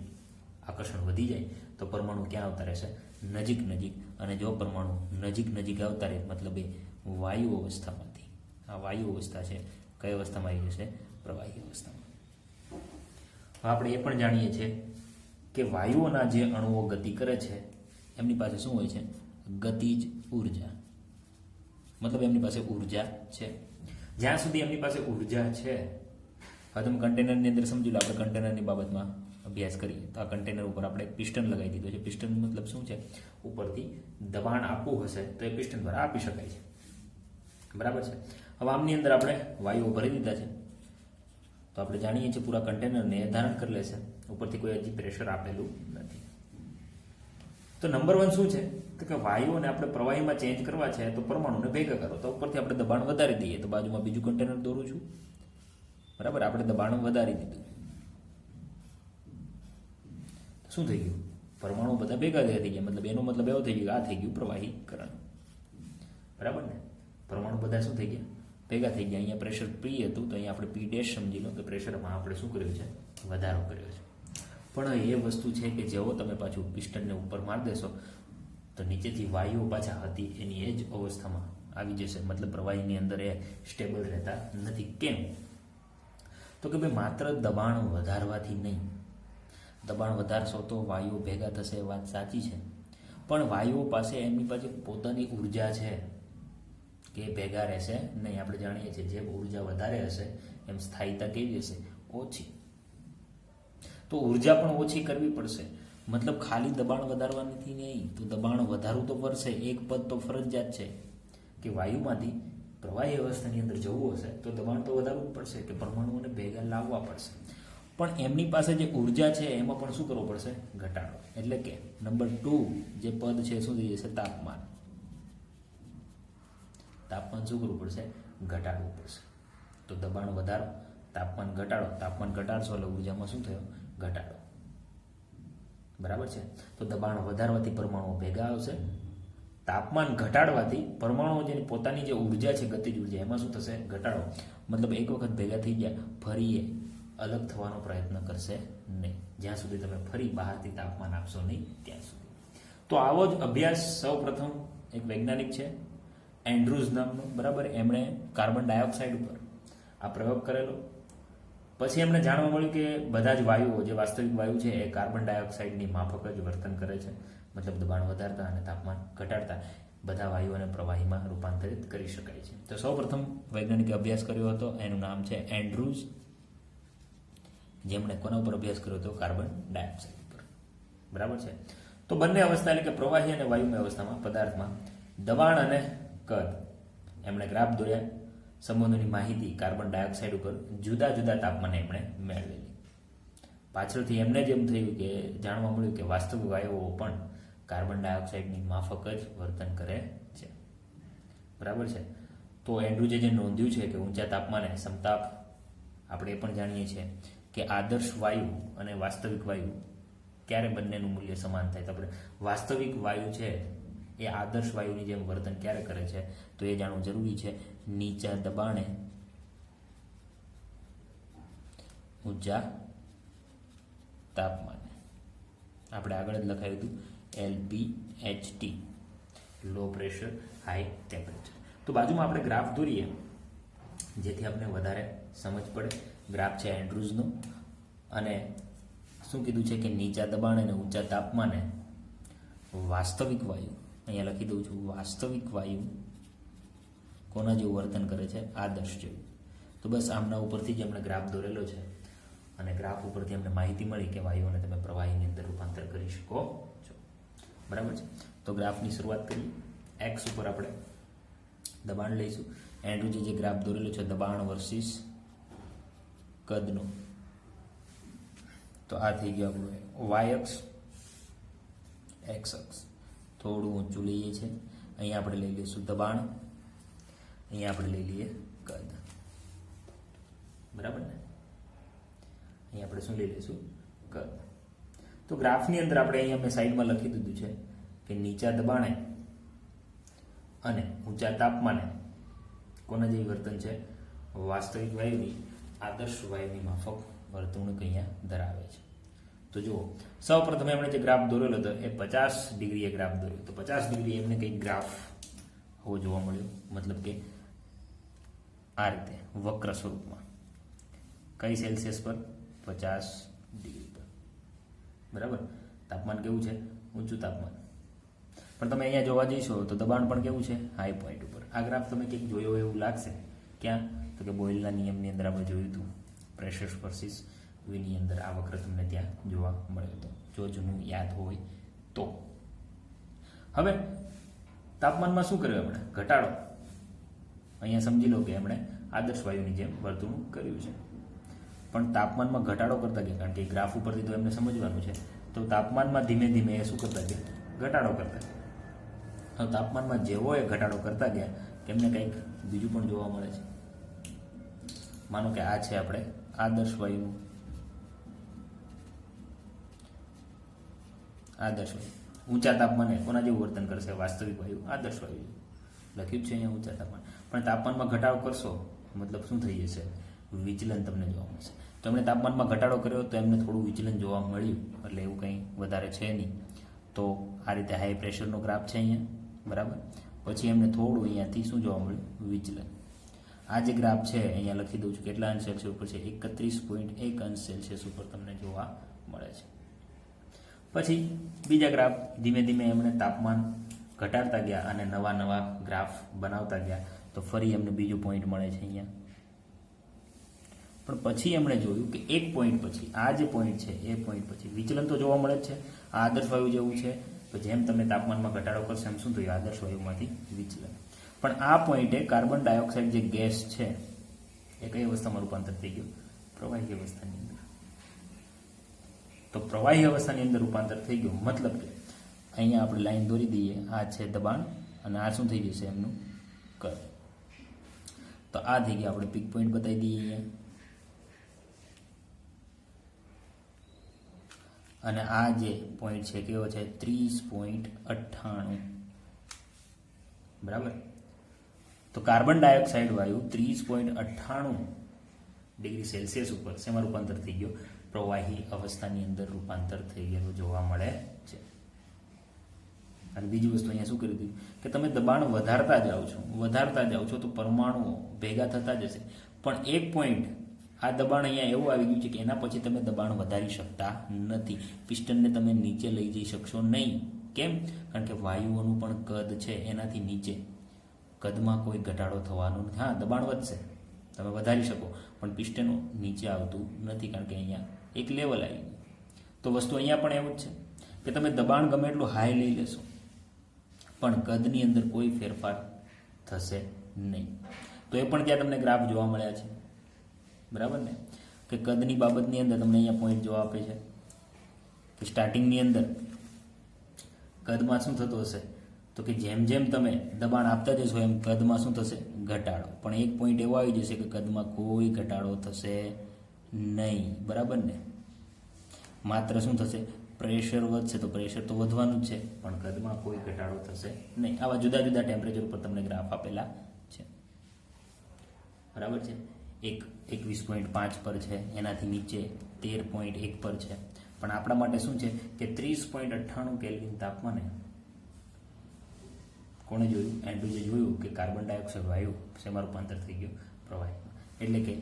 આકર્ષણ વધી જાય તો પરમાણુ ક્યાં આવતા રહેશે, નજીક નજીક. અને જો પરમાણુ નજીક નજીક આવતા રહે મતલબ એ વાયુ અવસ્થામાંથી, આ વાયુ અવસ્થા છે, કઈ અવસ્થામાં આવી જશે, પ્રવાહી અવસ્થામાં. આપણે એ પણ જાણીએ છીએ કે વાયુઓના જે અણુઓ ગતિ કરે છે એમની પાસે શું હોય છે, ગતિજ ઉર્જા. મતલબ એમની પાસે ઉર્જા છે. જ્યાં સુધી એમની પાસે ઉર્જા છે, હવે તમે કન્ટેનરની અંદર સમજી લો, આપણે કન્ટેનરની બાબતમાં અભ્યાસ કરીએ તો આ કન્ટેનર ઉપર આપણે એક પિસ્ટન લગાવી દીધો છે. પિસ્ટન મતલબ શું છે, ઉપરથી દબાણ આપવું હશે તો એ પિસ્ટન દ્વારા આપી શકાય છે, બરાબર છે. હવે આમની અંદર આપણે વાયુઓ ભરી દીધા છે તો આપણે જાણીએ છીએ પૂરા કન્ટેનરને એ ધારણ કરી લેશે, ઉપરથી કોઈ હજી પ્રેશર આપેલું નથી. તો નંબર 1 શું છે તો કે વાયુઓને આપણે પ્રવાહીમાં ચેન્જ કરવા છે તો પરમાણુને ભેગા કરો. તો ઉપરથી આપણે દબાણ વધારી દઈએ, તો બાજુમાં બીજું કન્ટેનર દોરું છું, બરાબર. આપણે દબાણ વધારી દીધું, શું થઈ ગયું, પરમાણુ બધા ભેગા થઈ ગયા. મતલબ એનો મતલબ એવો થઈ ગયો આ થઈ ગયું પ્રવાહીકરણ, બરાબર ને. પરમાણુ બધા શું થઈ ગયા, ભેગા થઈ ગયા. અહીંયા પ્રેશર પી હતું તો અહીંયા આપણે પી ડેશ સમજી લો કે પ્રેશરમાં આપણે શું કર્યું છે, વધારો કર્યો છે. પણ એ વસ્તુ છે કે જેવો તમે પાછું પિસ્ટનને ઉપર મારી દેશો તો નીચેથી વાયુઓ પાછા હતી એની એ જ અવસ્થામાં આવી જશે. મતલબ પ્રવાહીની અંદર એ સ્ટેબલ રહેતા નથી. કેમ? તો કે ભાઈ માત્ર દબાણ વધારવાથી નહીં. દબાણ વધારશો તો વાયુઓ ભેગા થશે, વાત સાચી છે, પણ વાયુઓ પાસે એમની પાસે પોતાની ઉર્જા છે. કે એ ભેગા રહેશે નહીં. આપણે જાણીએ છીએ જેમ ઉર્જા વધારે હશે એમ સ્થાયીતા કેવી હશે? ઓછી. તો ઉર્જા પણ ઓછી કરવી પડશે. મતલબ ખાલી દબાણ વધારવાથી નહીં, તો દબાણ વધારવું તો પડશે. એક પદ તો ફરજિયાત છે કે વાયુમાંથી પ્રવાહી અવસ્થાની અંદર જવું હશે તો દબાણ તો વધારવું જ પડશે, કે પરમાણુઓને ભેગા લાવવા પડશે. પણ એમની પાસે જે ઉર્જા છે એમાં પણ શું કરવો પડશે? ઘટાડો. એટલે કે નંબર 2 જે પદ છે શું થઈ જશે? તાપમાન. તાપમાન શું કરવું પડશે? ઘટાડવું પડશે. તો દબાણ વધારો, તાપમાન ઘટાડો. તાપમાન ઘટાડશો એટલે ઉર્જામાં શું થયો? ઘટાડો. બરાબર છે. તો દબાણ વધારવાથી પરમાણુઓ ભેગા આવશે. તાપમાન ઘટાડવાથી પરમાણુઓ જેની પોતાની જે ઉર્જા છે, ગતિજ ઉર્જા, એમાં શું થશે? ઘટાડો. મતલબ એક વખત ભેગા થઈ ગયા ફરી એ અલગ થવાનો પ્રયત્ન કરશે નહીં, જ્યાં સુધી તમે ફરી બહારથી તાપમાન આપશો નહીં ત્યાં સુધી. તો આવો જ અભ્યાસ સૌ પ્રથમ એક વૈજ્ઞાનિક છે એન્ડ્રુઝ નામનો, બરાબર, એમણે કાર્બન ડાયોક્સાઇડ ઉપર આ પ્રયોગ કરેલો. પછી એમને જાણવા મળ્યું કે બધા જ વાયુઓ, જે વાસ્તવિક વાયુ છે, એ કાર્બન ડાયોક્સાઇડની માફક જ વર્તન કરે છે. મતલબ દબાણ વધારતા અને તાપમાન ઘટાડતા બધા વાયુઓને પ્રવાહીમાં રૂપાંતરિત કરી શકાય છે. તો સૌ પ્રથમ વૈજ્ઞાનિકે અભ્યાસ કર્યો હતો, એનું નામ છે એન્ડ્રુઝ, જેમણે કોના ઉપર અભ્યાસ કર્યો હતો? કાર્બન ડાયોક્સાઇડ ઉપર. બરાબર છે. તો બંને અવસ્થા એટલે કે પ્રવાહી અને વાયુમય અવસ્થામાં પદાર્થમાં દબાણ અને કદ એમણે ગ્રાફ દોર્યા. સંબંધોની માહિતી કાર્બન ડાયોક્સાઇડ ઉપર જુદા જુદા તાપમાને એમણે મેળવેલી. પાછળથી એમને જેમ થયું કે જાણવા મળ્યું કે વાસ્તવિક વાયુઓ પણ કાર્બન ડાયોક્સાઇડની માફક જ વર્તન કરે છે. બરાબર છે. તો એન્ડ્રુજે જે નોંધ્યું છે કે ઊંચા તાપમાને સમતાપ, આપણે એ પણ જાણીએ છીએ કે આદર્શ વાયુ અને વાસ્તવિક વાયુ ક્યારે બંનેનું મૂલ્ય સમાન થાય. તો આપણે વાસ્તવિક વાયુ છે એ આદર્શ વાયુની જેમ વર્તન ક્યારે કરે છે તો એ જાણવું જરૂરી છે. નીચા દબાણે ઊંચા તાપમાને. આપણે આગળ જ લખાયું હતું LPHT, low pressure high temperature. તો બાજુમાં આપણે ગ્રાફ દોરીએ જેથી આપણે વધારે સમજ પડે. ગ્રાફ છે એન્ડ્રુઝનો, અને શું કીધું છે કે નીચા દબાણે અને ઊંચા તાપમાને વાસ્તવિક વાયુ, અહીંયા લખી દઉં છું, વાસ્તવિક વાયુ કોના જેવું વર્તન કરે છે? આદર્શ જેવું. તો બસ આમના ઉપરથી જ એમણે ગ્રાફ દોરેલો છે, અને ગ્રાફ ઉપરથી અમને માહિતી મળી કે વાયુઓને તમે પ્રવાહીની અંદર રૂપાંતર કરી શકો છો. બરાબર છે. તો ગ્રાફની શરૂઆત કરીએ. એક્સ ઉપર આપણે દબાણ લઈશું. એન્ડ્રુજે જે ગ્રાફ દોરેલો છે દબાણ વર્સિસ કદનો, તો આ થઈ ગયું આપણું વાય અક્ષ, એક્સ અક્ષ. થોડું ઊંચું લઈએ છીએ. અહીંયા આપણે લઈ લઈશું દબાણ, અહીંયા આપણે લઈ લઈએ કદ. બરાબર ને? અહીંયા આપણે શું લઈ લઈશું? કદ. તો ગ્રાફની અંદર આપણે અહીંયા મેં સાઈડમાં લખી દીધું છે કે નીચા દબાણે અને ઊંચા તાપમાને કોના જેવી વર્તન છે? વાસ્તવિક વાયુની આદર્શ વાયુની માફક વર્તણૂક અહીંયા ધરાવે છે. તો જુઓ, સૌ પ્રથમ એમણે જે ગ્રાફ દોરેલો હતો એ 50 ડિગ્રીએ ગ્રાફ દોર્યો. તો 50 ડિગ્રી એમને કંઈક ગ્રાફ હોવો જોવા મળ્યો, મતલબ કે આ રીતે વક્ર સ્વરૂપમાં. કઈ સેલ્સિયસ પર? 50 ડિગ્રી પર. બરાબર. તાપમાન કેવું છે? ઊંચું તાપમાન. પણ તમે અહીંયા જોવા જઈશો તો દબાણ પણ કેવું છે? હાઈ પોઈન્ટ ઉપર. આ ગ્રાફ તમે કંઈક જોયો એવું લાગશે. ક્યાં? તો કે બોયલના નિયમની અંદર આપણે જોયું હતું, પ્રેશર વર્સિસ વીની અંદર આ વક્ર તમને ત્યાં જોવા મળ્યો હતો, જો જૂનું યાદ હોય તો. હવે તાપમાનમાં શું કર્યું એમણે? ઘટાડો. અહીંયા સમજી લો કે એમણે આદર્શ વાયુની જેમ વર્તણૂક કર્યું છે. પણ તાપમાનમાં ઘટાડો કરતા ગયા, કારણ કે ગ્રાફ ઉપરથી તો એમને સમજવાનું છે. તો તાપમાનમાં ધીમે ધીમે એ શું કરતા ગયા? ઘટાડો કરતા ગયા. હવે તાપમાનમાં જેવો એ ઘટાડો કરતા ગયા તેમને કંઈક બીજું પણ જોવા મળે છે. માનો કે આ છે આપણે આદર્શ વાયુ, આદર્શ વાયુ ઊંચા તાપમાને કોના જેવું વર્તન કરશે? વાસ્તવિક વાયુ, આદર્શ વાયુ લખ્યું જ છે અહીંયા ઊંચા તાપમાન. પણ તાપમાનમાં ઘટાડો કરશો મતલબ શું થઈ જશે? વિચલન તમને જોવા મળશે. તો એમણે તાપમાનમાં ઘટાડો કર્યો તો એમને થોડું વિચલન જોવા મળ્યું, એટલે એવું કંઈ વધારે છે નહીં. તો આ રીતે હાઈ પ્રેશરનો ગ્રાફ છે અહીંયા, બરાબર. પછી એમને થોડું અહીંયાથી શું જોવા મળ્યું? વિચલન. આ જે ગ્રાફ છે અહીંયા લખી દઉં છું, કેટલા અંશ સેલ્સિયસ ઉપર છે? 31.1 અંશ સેલ્સિયસ ઉપર તમને જોવા મળે છે. પછી બીજા ગ્રાફ ધીમે ધીમે એમણે તાપમાન ઘટાડતા ગયા અને નવા નવા ગ્રાફ બનાવતા ગયા. તો ફરી એમને બીજો પોઈન્ટ મળે છે અહીંયા. પણ પછી એમણે જોયું કે એક પોઈન્ટ પછી આ જે પોઈન્ટ છે એ પોઈન્ટ પછી વિચલન તો જોવા મળે જ છે. આ આદર્શ વાયુ જેવું છે, તો જેમ તમે તાપમાનમાં ઘટાડો કરશો એમ શું થયું, આદર્શ વાયુમાંથી વિચલન. પણ આ પોઈન્ટે કાર્બન ડાયોક્સાઇડ જે ગેસ છે એ કઈ અવસ્થામાં રૂપાંતર થઈ ગયું, પ્રવાહી અવસ્થાની અંદર. તો પ્રવાહી અવસ્થાની અંદર રૂપાંતર થઈ ગયું, મતલબ કે અહીંયા આપણે લાઈન દોરી દઈએ, આ છે દબાણ અને આ શું થઈ જશે એમનું કદ. તો આ થઈ ગયા, આપણે પીક પોઈન્ટ બતાવી દઈએ અહીંયા. અને આ જે પોઈન્ટ છે કેવો છે, 30.98, બરાબર. તો કાર્બન ડાયોક્સાઇડ વાયુ 30.98 ડિગ્રી સેલ્સિયસ ઉપર શેમાં રૂપાંતર થઈ ગયો, પ્રવાહી અવસ્થાની અંદર રૂપાંતર થઈ ગયેલું જોવા મળે છે. અને બીજી વસ્તુ અહીંયા શું કરી દીધું કે તમે દબાણ વધારતા જાઓ છો તો પરમાણુઓ ભેગા થતા જશે, પણ એક પોઈન્ટ આ દબાણ અહીંયા એવું આવી ગયું છે કે એના પછી તમે દબાણ વધારી શકતા નથી. પિસ્ટનને તમે નીચે લઈ જઈ શકશો નહીં. કેમ? કારણ કે વાયુઓનું પણ કદ છે એનાથી નીચે, કદમાં કોઈ ઘટાડો થવાનો નથી. હા, દબાણ વધશે, તમે વધારી શકો, પણ પિસ્ટન નીચે આવતું નથી કારણ કે અહીંયા એક લેવલ આવી ગયું. તો વસ્તુ અહીંયા પણ એવું જ છે કે તમે દબાણ ગમે એટલું હાઈ લઈ લેશો પણ કદની અંદર કોઈ ફેરફાર થશે નહીં. તો એ પણ ત્યાં તમને ગ્રાફ જોવા મળ્યા છે, બરાબર ને, કે કદની બાબતની અંદર તમને અહીંયા પોઈન્ટ જોવા આપે છે કે સ્ટાર્ટિંગની અંદર કદમાં શું થતું હશે, તો કે જેમ જેમ તમે દબાણ આપતા જશો એમ કદમાં શું થશે, ઘટાડો. પણ એક પોઈન્ટ એવો આવી જશે કે કદમાં કોઈ ઘટાડો થશે નહીં, બરાબર ને. માત્ર શું થશે, પ્રેશર વધશે, તો પ્રેશર તો વધવાનું જ છે પણ કદમાં કોઈ ઘટાડો થશે નહીં. આવા જુદા જુદા ટેમ્પરેચર ઉપર તમને ગ્રાફ આપેલા છે, બરાબર છે. એક 21.5 પર છે, એનાથી નીચે 13.1 પર છે. પણ આપણા માટે શું છે કે 30.98 કેલ્વિન તાપમાને કોણે જોયું, એન્ડ્રુજે જોયું કે કાર્બન ડાયોક્સાઇડ વાયુ શેમાં રૂપાંતર થઈ ગયું, પ્રવાહીમાં. એટલે કે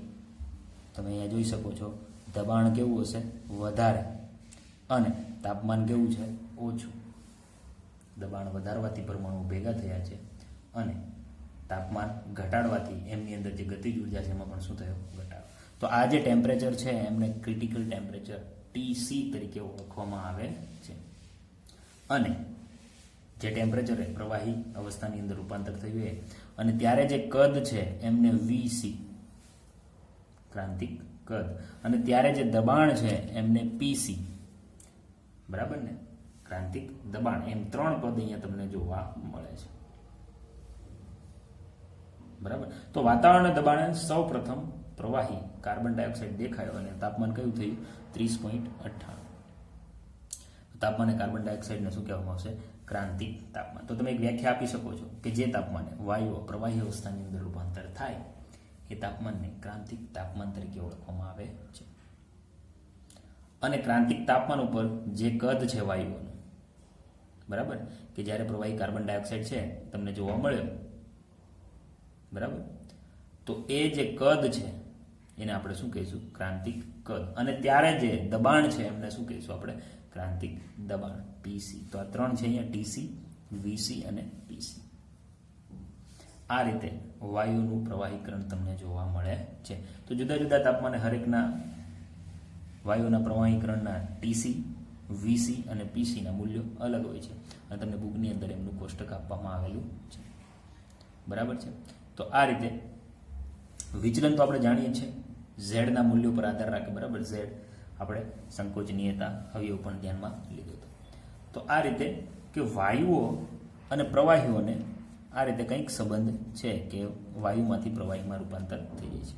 તમે અહીંયા જોઈ શકો છો દબાણ કેવું હશે, વધારે, અને તાપમાન કેવું છે, ઓછું. દબાણ વધારવાથી પરમાણુ ભેગા થયા છે અને તાપમાન ઘટાડવાથી એમની અંદર જે ગતિજ ઉર્જા છે એમાં પણ શું થયો, ઘટાડો. તો આ જે ટેમ્પરેચર છે એમને ક્રિટિકલ ટેમ્પરેચર TC તરીકે ઓળખવામાં આવે છે. અને જે ટેમ્પરેચરે પ્રવાહી અવસ્થાની અંદર રૂપાંતર થયું એ, અને ત્યારે જે કદ છે એમને VC ક્રાંતિક કદ, અને ત્યારે જે દબાણ છે એમને PC, બરાબર ને, ક્રાંતિક દબાણ. એમ 3 પદ અહીંયા તમને જોવા મળે છે, બરાબર. તો વાતાવરણના દબાણે સૌ પ્રથમ પ્રવાહી કાર્બન ડાયોક્સાઇડ દેખાયો અને તાપમાન કયું થયું, 30.98. તાપમાને કાર્બન ડાયોક્સાઇડને શું કહેવામાં આવશે, ક્રાંતિક તાપમાન. તો તમે એક વ્યાખ્યા આપી શકો છો કે જે તાપમાને વાયુઓ પ્રવાહી અવસ્થાની અંદર રૂપાંતર થાય એ તાપમાનને ક્રાંતિક તાપમાન તરીકે ઓળખવામાં આવે છે. અને ક્રાંતિક તાપમાન ઉપર જે કદ છે વાયુઓનું, બરાબર, કે જ્યારે પ્રવાહી કાર્બન ડાયોક્સાઇડ છે તમને જોવા મળ્યો, બરાબર, તો એ જે કદ છે એને આપણે શું કહીશું, ક્રાંતિક કદ. અને ત્યારે જે દબાણ છે એમને શું કહીશું આપણે, ક્રાંતિક દબાણ, PC. તો આ 3 છે અહીંયા, TC, VC અને PC. આ રીતે વાયુનું પ્રવાહીકરણ તમને જોવા મળે છે. તો જુદા જુદા તાપમાને હરેકના વાયુના પ્રવાહીકરણના TC, VC અને PC ના મૂલ્યો અલગ હોય છે અને તમને બુકની અંદર એમનું કોષ્ટક આપવામાં આવેલું છે, બરાબર છે. તો આ રીતે વિચલન તો આપણે જાણીએ છીએ, ઝેડના મૂલ્યો પર આધાર રાખે, બરાબર. ઝેડ આપણે સંકોચનીયતા અવયવ પણ ધ્યાનમાં લીધો હતો. તો આ રીતે કે વાયુઓ અને પ્રવાહીઓને આ રીતે કંઈક સંબંધ છે કે વાયુમાંથી પ્રવાહીમાં રૂપાંતર થઈ જાય છે.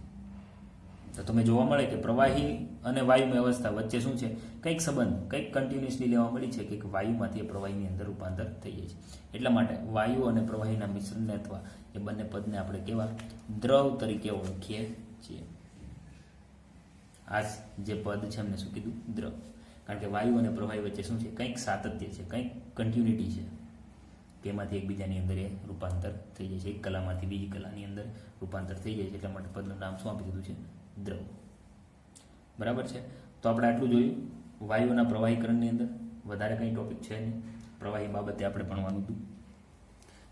તો તમે જોવા મળે કે પ્રવાહી અને વાયુમય અવસ્થા વચ્ચે શું છે, કંઈક સંબંધ, કંઈક કન્ટિન્યુઅસલી લેવા મળી છે કે વાયુમાંથી પ્રવાહીની અંદર રૂપાંતર થઈ જાય છે. એટલા માટે વાયુ અને પ્રવાહીના મિશ્રણને અથવા એ બંને પદને આપણે કેવા, દ્રવ તરીકે ઓળખીએ છીએ. આ જે પદ છે એમને શું કીધું, દ્રવ. કારણ કે વાયુ અને પ્રવાહી વચ્ચે શું છે, કંઈક સાતત્ય છે, કંઈક કન્ટિન્યુટી છે, કે એમાંથી એકબીજાની અંદર એ રૂપાંતર થઈ જાય છે. એક કલામાંથી બીજી કલાની અંદર રૂપાંતર થઈ જાય છે. એટલા માટે પદનું નામ શું આપી દીધું છે, દ્રવ, બરાબર છે. તો આપણે આટલું જોયું વાયુના પ્રવાહીકરણની અંદર. વધારે કંઈ ટોપિક છે નહીં, પ્રવાહી બાબતે આપણે ભણવાનું હતું.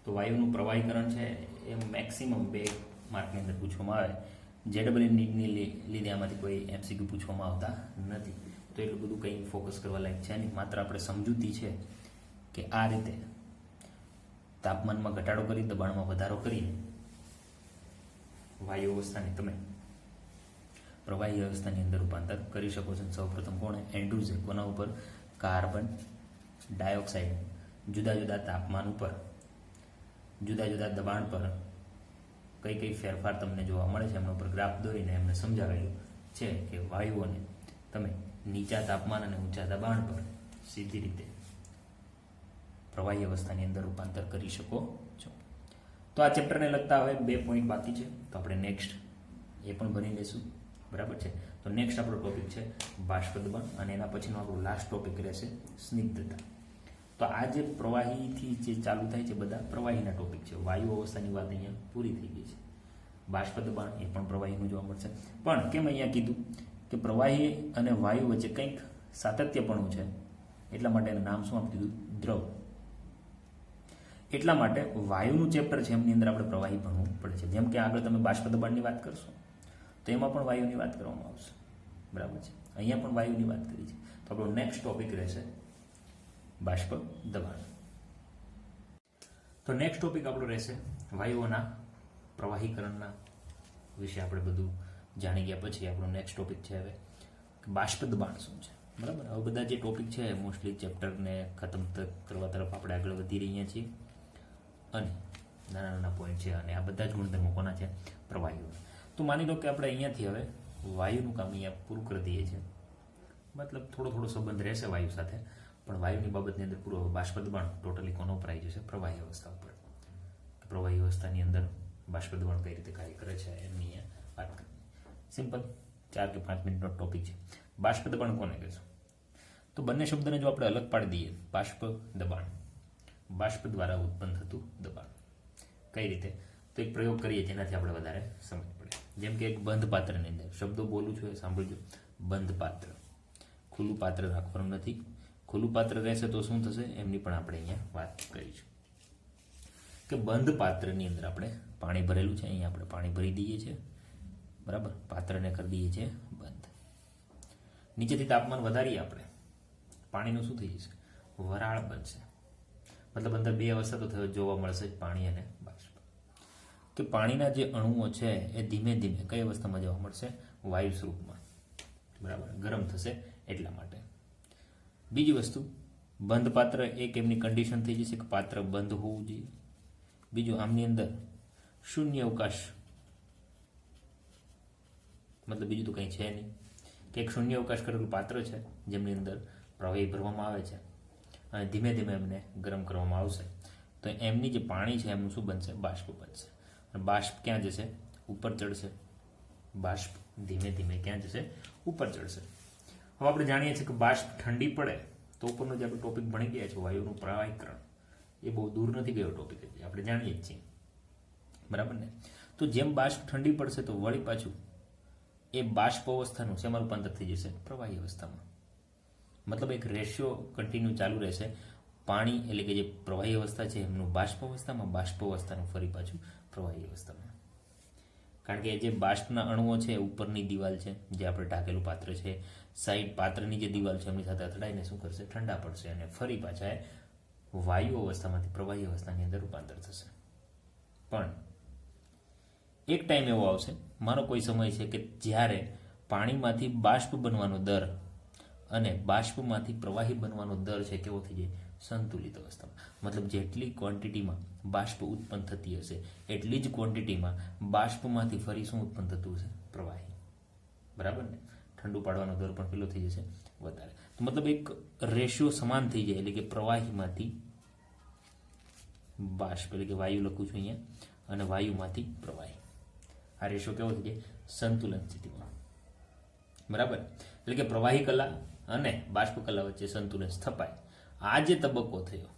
તો વાયુનું પ્રવાહીકરણ છે એ મેક્સિમમ 2 માર્કની અંદર પૂછવામાં આવે. JEE નીટની લીધે આમાંથી કોઈ MCQ પૂછવામાં આવતા નથી, તો એટલું બધું કંઈ ફોકસ કરવા લાયક છે નહીં. માત્ર આપણે સમજૂતી છે કે આ રીતે તાપમાનમાં ઘટાડો કરી દબાણમાં વધારો કરીને વાયુ અવસ્થાને તમે પ્રવાહી અવસ્થાની અંદર રૂપાંતર કરી શકો છો. સૌપ્રથમ કોણે? એન્ડ્રુઝે. કોના ઉપર? કાર્બન ડાયોક્સાઇડ જુદા જુદા તાપમાન ઉપર જુદા જુદા દબાણ પર કઈ કઈ ફેરફાર તમને જોવા મળે છે એમના ઉપર ગ્રાફ દોરીને એમને સમજાવેલું છે કે વાયુઓને તમે નીચા તાપમાન અને ઊંચા દબાણ પર સીધી રીતે પ્રવાહી અવસ્થાની અંદર રૂપાંતર કરી શકો છો. તો આ ચેપ્ટરને લગતા હવે 2 પોઈન્ટ બાકી છે, તો આપણે નેક્સ્ટ એ પણ ભણી લઈશું. બરાબર છે. તો નેક્સ્ટ આપણો ટોપિક છે બાષ્પ દબાણ, અને એના પછીનો આપણો લાસ્ટ ટોપિક રહેશે સ્નિગ્ધતા. તો આ જે પ્રવાહીથી જે ચાલુ થાય છે બધા પ્રવાહીના ટોપિક છે. વાયુ અવસ્થાની વાત અહીંયા પૂરી થઈ ગઈ છે. બાષ્પ દબાણ એ પણ પ્રવાહીનું જોવા મળશે. પણ કેમ અહીંયા કીધું કે પ્રવાહી અને વાયુ વચ્ચે કંઈક સાતત્યપણું છે, એટલા માટે એનું નામ શું આપી દીધું? દ્રવ. એટલા માટે વાયુનું ચેપ્ટર છે એમની અંદર આપણે પ્રવાહી ભણવું પડે છે. જેમ કે આગળ તમે બાષ્પ દબાણની વાત કરશો તો એમાં પણ વાયુની વાત કરવામાં આવશે. બરાબર છે. અહીંયા પણ વાયુની વાત કરી છે. તો આપણો નેક્સ્ટ ટોપિક રહેશે બાષ્પ દબાણ. તો નેક્સ્ટ ટોપિક આપણો રહેશે વાયુઓના પ્રવાહીકરણના વિશે. આપણે બધું જાણી ગયા પછી આપણો નેક્સ્ટ ટોપિક છે હવે બાષ્પ દબાણ શું છે. બરાબર. હવે બધા જે ટોપિક છે મોસ્ટલી ચેપ્ટરને ખતમ કરવા તરફ આપણે આગળ વધી રહ્યા છીએ, અને નાના નાના પોઈન્ટ છે, અને આ બધા જ ગુણધર્મો કોના છે? પ્રવાહીઓ. તો માની લો કે આપણે અહીંયાથી હવે વાયુનું કામ અહીંયા પૂરું કરી દઈએ છીએ. મતલબ થોડો સંબંધ રહેશે વાયુ સાથે, પણ વાયુની બાબતની અંદર પૂરો બાષ્પ દબાણ ટોટલી કોનો ઉપર આવી જશે? પ્રવાહી અવસ્થા ઉપર. પ્રવાહી અવસ્થાની અંદર બાષ્પ દબાણ કઈ રીતે કાર્ય કરે છે એમની અહીંયા વાત કરીએ. સિમ્પલ 4 કે 5 મિનિટનો ટોપિક છે. બાષ્પ દબાણ કોને કહેશું? તો બંને શબ્દને જો આપણે અલગ પાડી દઈએ, બાષ્પ દબાણ, બાષ્પ દ્વારા ઉત્પન્ન થતું દબાણ. કઈ રીતે? તો એક પ્રયોગ કરીએ જેનાથી આપણે વધારે સમજ પડે. જેમ કે એક બંધ પાત્રની અંદર, શબ્દો બોલું છું એ સાંભળજો. બંધ પાત્ર, ખુલ્લું પાત્ર રાખવાનું નથી. ખુલ્લું પાત્ર રહેશે તો શું થશે એમની પણ આપણે અહીંયા વાત કરીશું. કે બંધ પાત્રની અંદર આપણે પાણી ભરેલું છે, અહીંયા આપણે પાણી ભરી દઈએ છીએ. બરાબર. પાત્રને કરી દઈએ છીએ બંધ. નીચેથી તાપમાન વધારીએ આપણે, પાણીનું શું થઈ જશે? વરાળ બનશે. મતલબ અંદર 2 અવસ્થા તો જોવા મળશે જ, પાણી અને બાષ્પ. કે પાણીના જે અણુઓ છે એ ધીમે ધીમે કઈ અવસ્થામાં જોવા મળશે? વાયુ સ્વરૂપમાં. બરાબર. ગરમ થશે એટલા માટે. બીજી વસ્તુ, બંધ પાત્ર, એક એમની કન્ડિશન થઈ જશે કે પાત્ર બંધ હોવું જોઈએ. બીજું, આમની અંદર શૂન્ય અવકાશ, મતલબ બીજું તો કંઈ છે નહીં, કે એક શૂન્ય અવકાશ કરેલું પાત્ર છે જેમની અંદર પ્રવાહી ભરવામાં આવે છે અને ધીમે ધીમે એમને ગરમ કરવામાં આવશે. તો એમની જે પાણી છે એમનું શું બનશે? બાષ્પ બનશે. અને બાષ્પ ક્યાં જશે? ઉપર ચડશે. બાષ્પ ધીમે ધીમે ક્યાં જશે? ઉપર ચડશે. હવે આપણે જાણીએ છીએ કે બાષ્પ ઠંડી પડે તો ઉપરનો જે આપણે ટોપિક ભણી ગયા છે વાયુનું પ્રવાહીકરણ, એ બહુ દૂર નથી ગયો ટોપિક, આપણે જાણીએ જ છીએ. બરાબર ને? તો જેમ બાષ્પ ઠંડી પડશે તો વળી પાછું એ બાષ્પ અવસ્થાનું શેમાં રૂપાંતર થઈ જશે? પ્રવાહી અવસ્થામાં. મતલબ એક રેશિયો કન્ટિન્યુ ચાલુ રહેશે. પાણી એટલે કે જે પ્રવાહી અવસ્થા છે એમનું બાષ્પ અવસ્થામાં, બાષ્પ અવસ્થાનું ફરી પાછું પ્રવાહી અવસ્થામાં. કારણ કે જે બાષ્પના અણુઓ છે ઉપરની દિવાલ છે જે આપણે ઢાંકેલું પાત્ર છે, સાઈડ પાત્રની જે દિવાલ છે એમની સાથે અથડાઈને શું કરશે? ઠંડા પડશે અને ફરી પાછા વાયુ અવસ્થામાંથી પ્રવાહી અવસ્થાની અંદર રૂપાંતર થશે. પણ એક ટાઈમ એવો આવશે, મારો કોઈ સમય છે કે જ્યારે પાણીમાંથી બાષ્પ બનવાનો દર અને બાષ્પમાંથી પ્રવાહી બનવાનો દર છે કેવો થઈ જાય? સંતુલિત અવસ્થામાં. મતલબ જેટલી ક્વોન્ટિટીમાં બાષ્પ ઉત્પન્ન થતી હશે એટલી જ ક્વોન્ટિટીમાં બાષ્પમાંથી ફરી શું ઉત્પન્ન થતું હશે? પ્રવાહી. બરાબર ને? ઠંડુ પાડવાનો દર પણ કેટલો થઈ જશે? વધારે. તો મતલબ એક રેશિયો સમાન થઈ જાય, એટલે કે પ્રવાહીમાંથી બાષ્પ એટલે કે વાયુ લખું છું અહીંયા, અને વાયુમાંથી પ્રવાહી. આ રેશિયો કેવો થઈ જાય? સંતુલન સ્થિતિમાં. બરાબર. એટલે કે પ્રવાહી કલા અને બાષ્પ કલા વચ્ચે સંતુલન સ્થપાય. આ જે તબક્કો થયો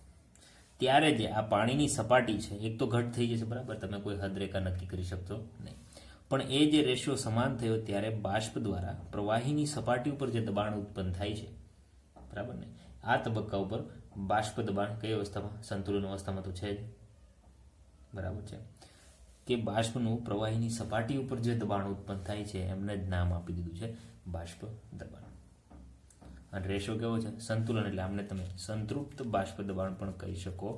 ત્યારે જે આ પાણીની સપાટી છે એક તો ઘટ થઈ જશે. બરાબર. તમે કોઈ હદરેખા નક્કી કરી શકશો નહીં, પણ એ જે રેશિયો સમાન થયો ત્યારે બાષ્પ દ્વારા પ્રવાહીની સપાટી ઉપર જે દબાણ ઉત્પન્ન થાય છે, બરાબર ને, આ તબક્કા ઉપર બાષ્પ દબાણ કઈ અવસ્થામાં? સંતુલન અવસ્થામાં તો છે જ. બરાબર છે કે બાષ્પનું પ્રવાહીની સપાટી ઉપર જે દબાણ ઉત્પન્ન થાય છે એમને જ નામ આપી દીધું છે બાષ્પ દબાણ. અને રેશો કેવો છે? સંતુલન, એટલે આમને તમે સંતૃપ્ત બાષ્પ દબાણ પણ કહી શકો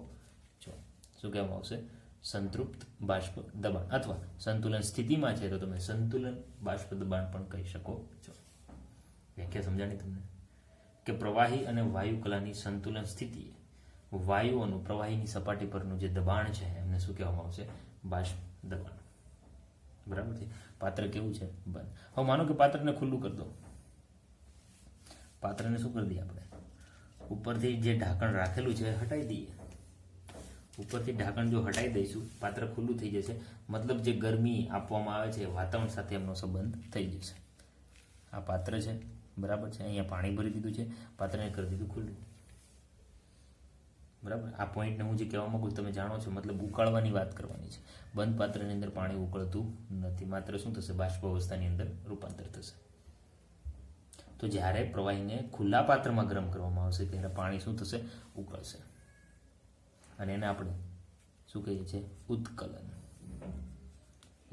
છો. શું કહેવામાં આવશે? સંતૃપ્ત બાષ્પ દબાણ, અથવા સંતુલન સ્થિતિમાં છે તો તમે સંતુલન બાષ્પ દબાણ પણ કહી શકો છો. વ્યાખ્યા સમજાણી તમને? કે પ્રવાહી અને વાયુ કલાની સંતુલન સ્થિતિએ વાયુઓનું પ્રવાહીની સપાટી પરનું જે દબાણ છે એમને શું કહેવામાં આવશે? બાષ્પ દબાણ. બરાબર છે. પાત્ર કેવું છે? બંધ. હવે માનો કે પાત્રને ખુલ્લું કરી દો. પાત્રને શું કરી દઈએ આપણે? ઉપરથી જે ઢાંકણ રાખેલું છે હટાવી દઈએ. ઉપરથી ઢાંકણ જો હટાવી દઈશું, પાત્ર ખુલ્લું થઈ જશે. મતલબ જે ગરમી આપવામાં આવે છે વાતાવરણ સાથે એમનો સંબંધ થઈ જશે. આ પાત્ર છે, બરાબર છે. અહીંયા પાણી ભરી દીધું છે, પાત્રને કરી દીધું ખુલ્લું. બરાબર. આ પોઈન્ટને હું જે કહેવા માંગુ તમે જાણો છો, મતલબ ઉકાળવાની વાત કરવાની છે. બંધ પાત્રની અંદર પાણી ઉકળતું નથી, માત્ર શું થશે? બાષ્પ અવસ્થાની અંદર રૂપાંતર થશે. તો જ્યારે પ્રવાહીને ખુલ્લા પાત્રમાં ગરમ કરવામાં આવશે ત્યારે પાણી શું થશે? ઉકળશે. અને એને આપણે શું કહીએ છીએ? ઉત્કલન.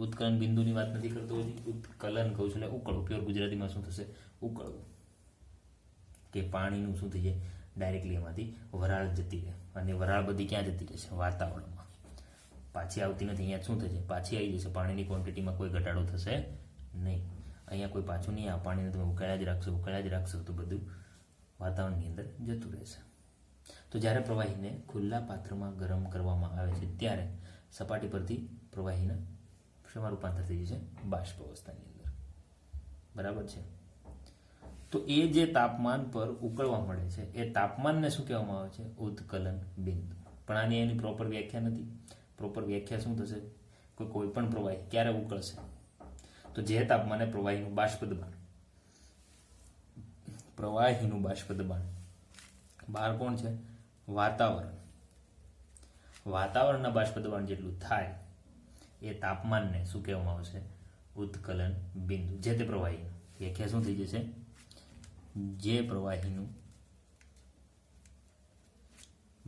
ઉત્કલન બિંદુની વાત નથી કરતો, ઉત્કલન કહું છું, એટલે ઉકળવું. પ્યોર ગુજરાતીમાં શું થશે? ઉકળવું. કે પાણીનું શું થઈ જાય? ડાયરેક્ટલી એમાંથી વરાળ જતી રહે. અને વરાળ બધી ક્યાં જતી રહેશે? વાતાવરણમાં. પાછી આવતી નથી. અહીંયા શું થશે? પાછી આવી જશે. પાણીની ક્વોન્ટિટીમાં કોઈ ઘટાડો થશે નહીં. અહીંયા કોઈ પાછું નહીં આવે. પાણીને તમે ઉકાળ્યા જ રાખશો તો બધું વાતાવરણની અંદર જતું રહેશે. તો જ્યારે પ્રવાહીને ખુલ્લા પાત્રમાં ગરમ કરવામાં આવે છે ત્યારે સપાટી પરથી પ્રવાહીના શેમાં રૂપાંતર થઈ જશે? બાષ્પ અવસ્થાની અંદર. બરાબર છે. તો એ જે તાપમાન પર ઉકળવા મળે છે એ તાપમાનને શું કહેવામાં આવે છે? ઉત્કલન બિંદુ. પણ આની એની પ્રોપર વ્યાખ્યા નથી. પ્રોપર વ્યાખ્યા શું થશે? કોઈ પણ પ્રવાહી ક્યારે ઉકળશે? તો જે તાપમાને પ્રવાહીનું બાષ્પ દબાણ, પ્રવાહીનું બાષ્પ દબાણ, બહાર કોણ છે? વાતાવરણ. વાતાવરણના બાષ્પ દબાણ જેટલું થાય એ તાપમાનને શું કહેવામાં આવશે? ઉત્કલન બિંદુ. જે તે પ્રવાહીનું વ્યાખ્યા શું થઈ જશે? જે પ્રવાહીનું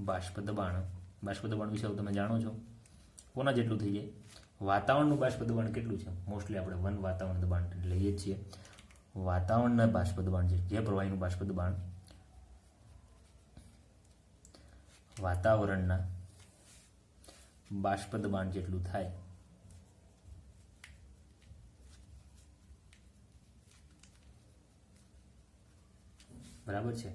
બાષ્પ દબાણ વિશે તમે જાણો છો. કોના જેટલું થઈ જાય? વાતાવરણનું બાષ્પ દબાણ કેટલું છે? મોસ્ટલી આપણે 1 વાતાવરણ દબાણ લઈએ છીએ. વાતાવરણના બાષ્પ દબાણ જે પ્રવાહીનું બાષ્પ દબાણ વાતાવરણના બાષ્પ દબાણ જેટલું થાય બરાબર છે.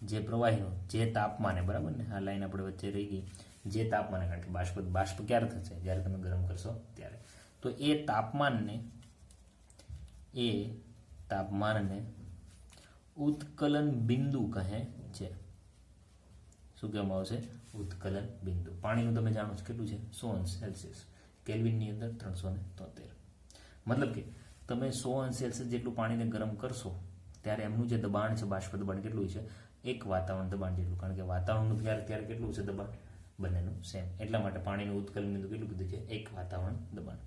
જે પ્રવાહીનું જે તાપમાને, બરાબર ને, આ લાઈન આપણે વચ્ચે રહી ગઈ. જે તાપમાને, કારણ કે બાષ્પ ક્યારે થશે? જ્યારે તમે ગરમ કરશો ત્યારે. તો એ તાપમાનને ઉત્કલન બિંદુ કહે છે. શું કહેવામાં આવશે? ઉત્કલન બિંદુ. પાણીનું તમે જાણો છો કેટલું છે? 100°C. કેલ્વિનની અંદર 373. મતલબ કે તમે 100°C જેટલું પાણીને ગરમ કરશો ત્યારે એમનું જે દબાણ છે, બાષ્પ દબાણ કેટલું છે? 1 વાતાવરણ દબાણ જેટલું. કારણ કે વાતાવરણનું ત્યારે કેટલું છે દબાણ? બંનેનું સેમ. એટલા માટે પાણીનું ઉત્કલન બિંદુ કેટલું કીધું છે? 1 વાતાવરણ દબાણ.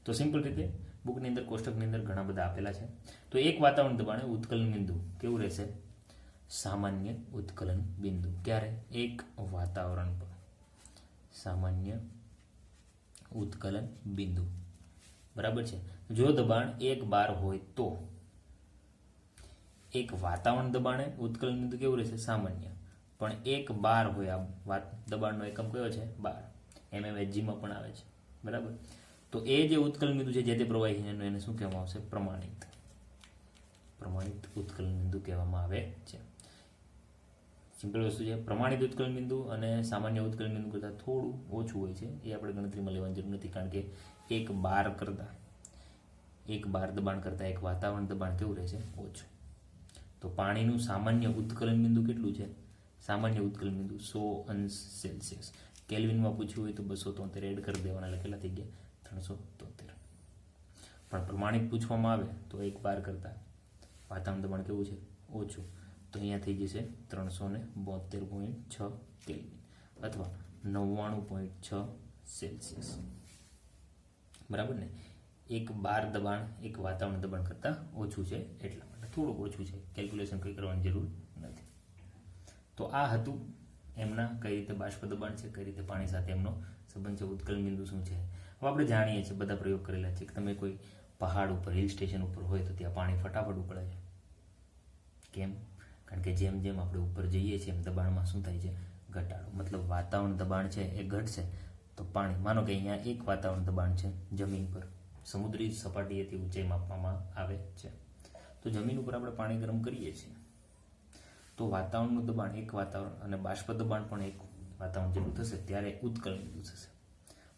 તો સિમ્પલ રીતે બુકની અંદર, કોષ્ટકની અંદર ઘણા બધા આપેલા છે. તો 1 વાતાવરણ દબાણે ઉત્કલન બિંદુ કેવું રહેશે? સામાન્ય ઉત્કલન બિંદુ. ક્યારે? 1 વાતાવરણ પર સામાન્ય ઉત્કલન બિંદુ. બરાબર છે. જો દબાણ 1 બાર હોય તો 1 વાતાવરણ દબાણે ઉત્કલન બિંદુ કેવું રહેશે? સામાન્ય. પણ 1 બાર હોય, આ દબાણનો એકમ કયો છે? બાર. mmHgમાં પણ આવે છે. બરાબર. તો એ જે ઉત્કલન બિંદુ છે જે તે પ્રવાહી એને શું કહેવામાં આવશે? પ્રમાણિત ઉત્કલન બિંદુ કહેવામાં આવે છે. સિમ્પલ વસ્તુ છે. પ્રમાણિત ઉત્કલન બિંદુ અને સામાન્ય ઉત્કલન બિંદુ કરતાં થોડું ઓછું હોય છે. એ આપણે ગણતરીમાં લેવાની જરૂર નથી, કારણ કે 1 બાર દબાણ કરતાં 1 વાતાવરણ દબાણ કેવું રહેશે? ઓછું. તો પાણીનું સામાન્ય ઉત્કલન બિંદુ કેટલું છે? સામાન્ય ઉત્કલન બિંદુ 100°C. કેલ્વિનમાં પૂછ્યું હોય તો 273 એડ કરી દેવાના, એટલે કેટલા થઈ ગયા? 373. પણ પ્રમાણિત પૂછવામાં આવે તો 1 બાર કરતાં વાતાવરણ દબાણ કેવું છે? ઓછું. તો અહીંયા થઈ જશે 372.6 કેલ્વિન અથવા 99.6°C. બરાબર ને? 1 બાર દબાણ 1 વાતાવરણ દબાણ કરતાં ઓછું છે, એટલા માટે થોડુંક ઓછું છે. કેલ્ક્યુલેશન કંઈ કરવાની જરૂર નથી. તો આ હતું એમના કઈ રીતે બાષ્પ દબાણ છે, કઈ રીતે પાણી સાથે એમનો સંબંધ છે ઉત્કલન બિંદુ શું છે. હવે આપણે જાણીએ છીએ, બધા પ્રયોગ કરેલા છે કે તમે કોઈ પહાડ ઉપર, હિલ સ્ટેશન ઉપર હોય તો ત્યાં પાણી ફટાફટ ઉકળે છે. કેમ? કારણ કે જેમ જેમ આપણે ઉપર જઈએ છીએ એમ દબાણમાં શું થાય છે? ઘટાડો. મતલબ વાતાવરણ દબાણ છે એ ઘટશે તો પાણી, માનો કે અહીંયા એક વાતાવરણ દબાણ છે જમીન પર, સમુદ્રી સપાટીએથી ઊંચાઈ માપવામાં આવે છે, તો જમીન ઉપર આપણે પાણી ગરમ કરીએ છીએ તો વાતાવરણનું દબાણ એક વાતાવરણ અને બાષ્પ દબાણ પણ એક વાતાવરણ જેટલું થશે ત્યારે ઉત્કલન બિંદુ થશે.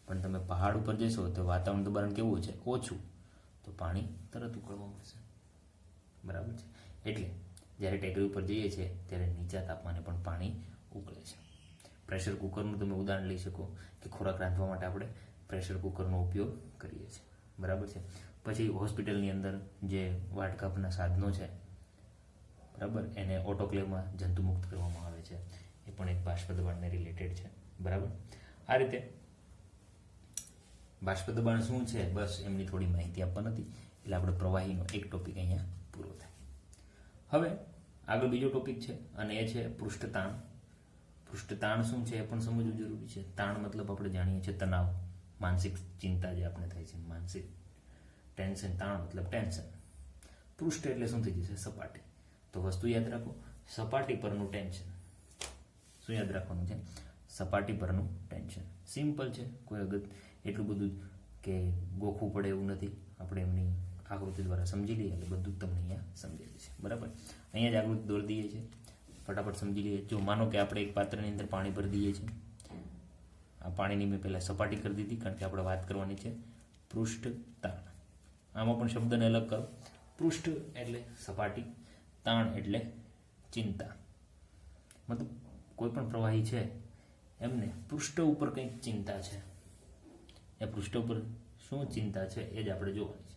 પણ તમે પહાડ ઉપર જશો તો વાતાવરણ દબાણ કેવું છે? ઓછું, તો પાણી તરત ઉકળવા મળશે. બરાબર છે. એટલે જ્યારે ટેકરી ઉપર જઈએ છીએ ત્યારે નીચા તાપમાને પણ પાણી ઉકળે છે. પ્રેશર કુકરનું તમે ઉદાહરણ લઈ શકો કે ખોરાક રાંધવા માટે આપણે પ્રેશર કુકરનો ઉપયોગ કરીએ છીએ. બરાબર છે. પછી હોસ્પિટલની અંદર જે વાટકાપના સાધનો છે, બરાબર, એને ઓટોક્લેવમાં જંતુમુક્ત કરવામાં આવે છે, એ પણ એક બાષ્પ દબાણને રિલેટેડ છે. બરાબર. આ રીતે બાષ્પ દબાણ શું છે, બસ એમની થોડી માહિતી આપવા નથી, એટલે આપણે પ્રવાહીનો એક ટોપિક અહીંયા પૂરો થાય. હવે આગળ બીજો ટોપિક છે અને એ છે પૃષ્ઠતાણ. પૃષ્ઠતાણ શું છે એ પણ સમજવું જરૂરી છે. તાણ મતલબ આપણે જાણીએ છીએ તણાવ, માનસિક ચિંતા જે આપણે થાય છે, માનસિક ટેન્શન. તાણ મતલબ ટેન્શન. પૃષ્ઠ એટલે શું થઈ જશે? સપાટી. તો વસ્તુ યાદ રાખો, સપાટી પરનું ટેન્શન. શું યાદ રાખવાનું છે? સપાટી પરનું ટેન્શન. સિમ્પલ છે, કોઈ અગત્ય એટલું બધું કે ગોખવું પડે એવું નથી. આપણે એમની આકૃતિ દ્વારા સમજી લઈએ એટલે બધું જ તમને અહીંયા સમજાય છે. બરાબર. અહીંયા જ આકૃતિ દોરી દઈએ છીએ, ફટાફટ સમજી લઈએ. જો માનો કે આપણે એક પાત્રની અંદર પાણી ભરી દઈએ છીએ. આ પાણીની મેં પહેલાં સપાટી કરી દીધી કારણ કે આપણે વાત કરવાની છે પૃષ્ઠ તાણ. આમાં પણ શબ્દને અલગ કરો. પૃષ્ઠ એટલે સપાટી, તાણ એટલે ચિંતા. મતલબ કોઈ પણ પ્રવાહી છે એમને પૃષ્ઠ ઉપર કંઈક ચિંતા છે. એ પૃષ્ઠ ઉપર શું ચિંતા છે એ જ આપણે જોવાની છે.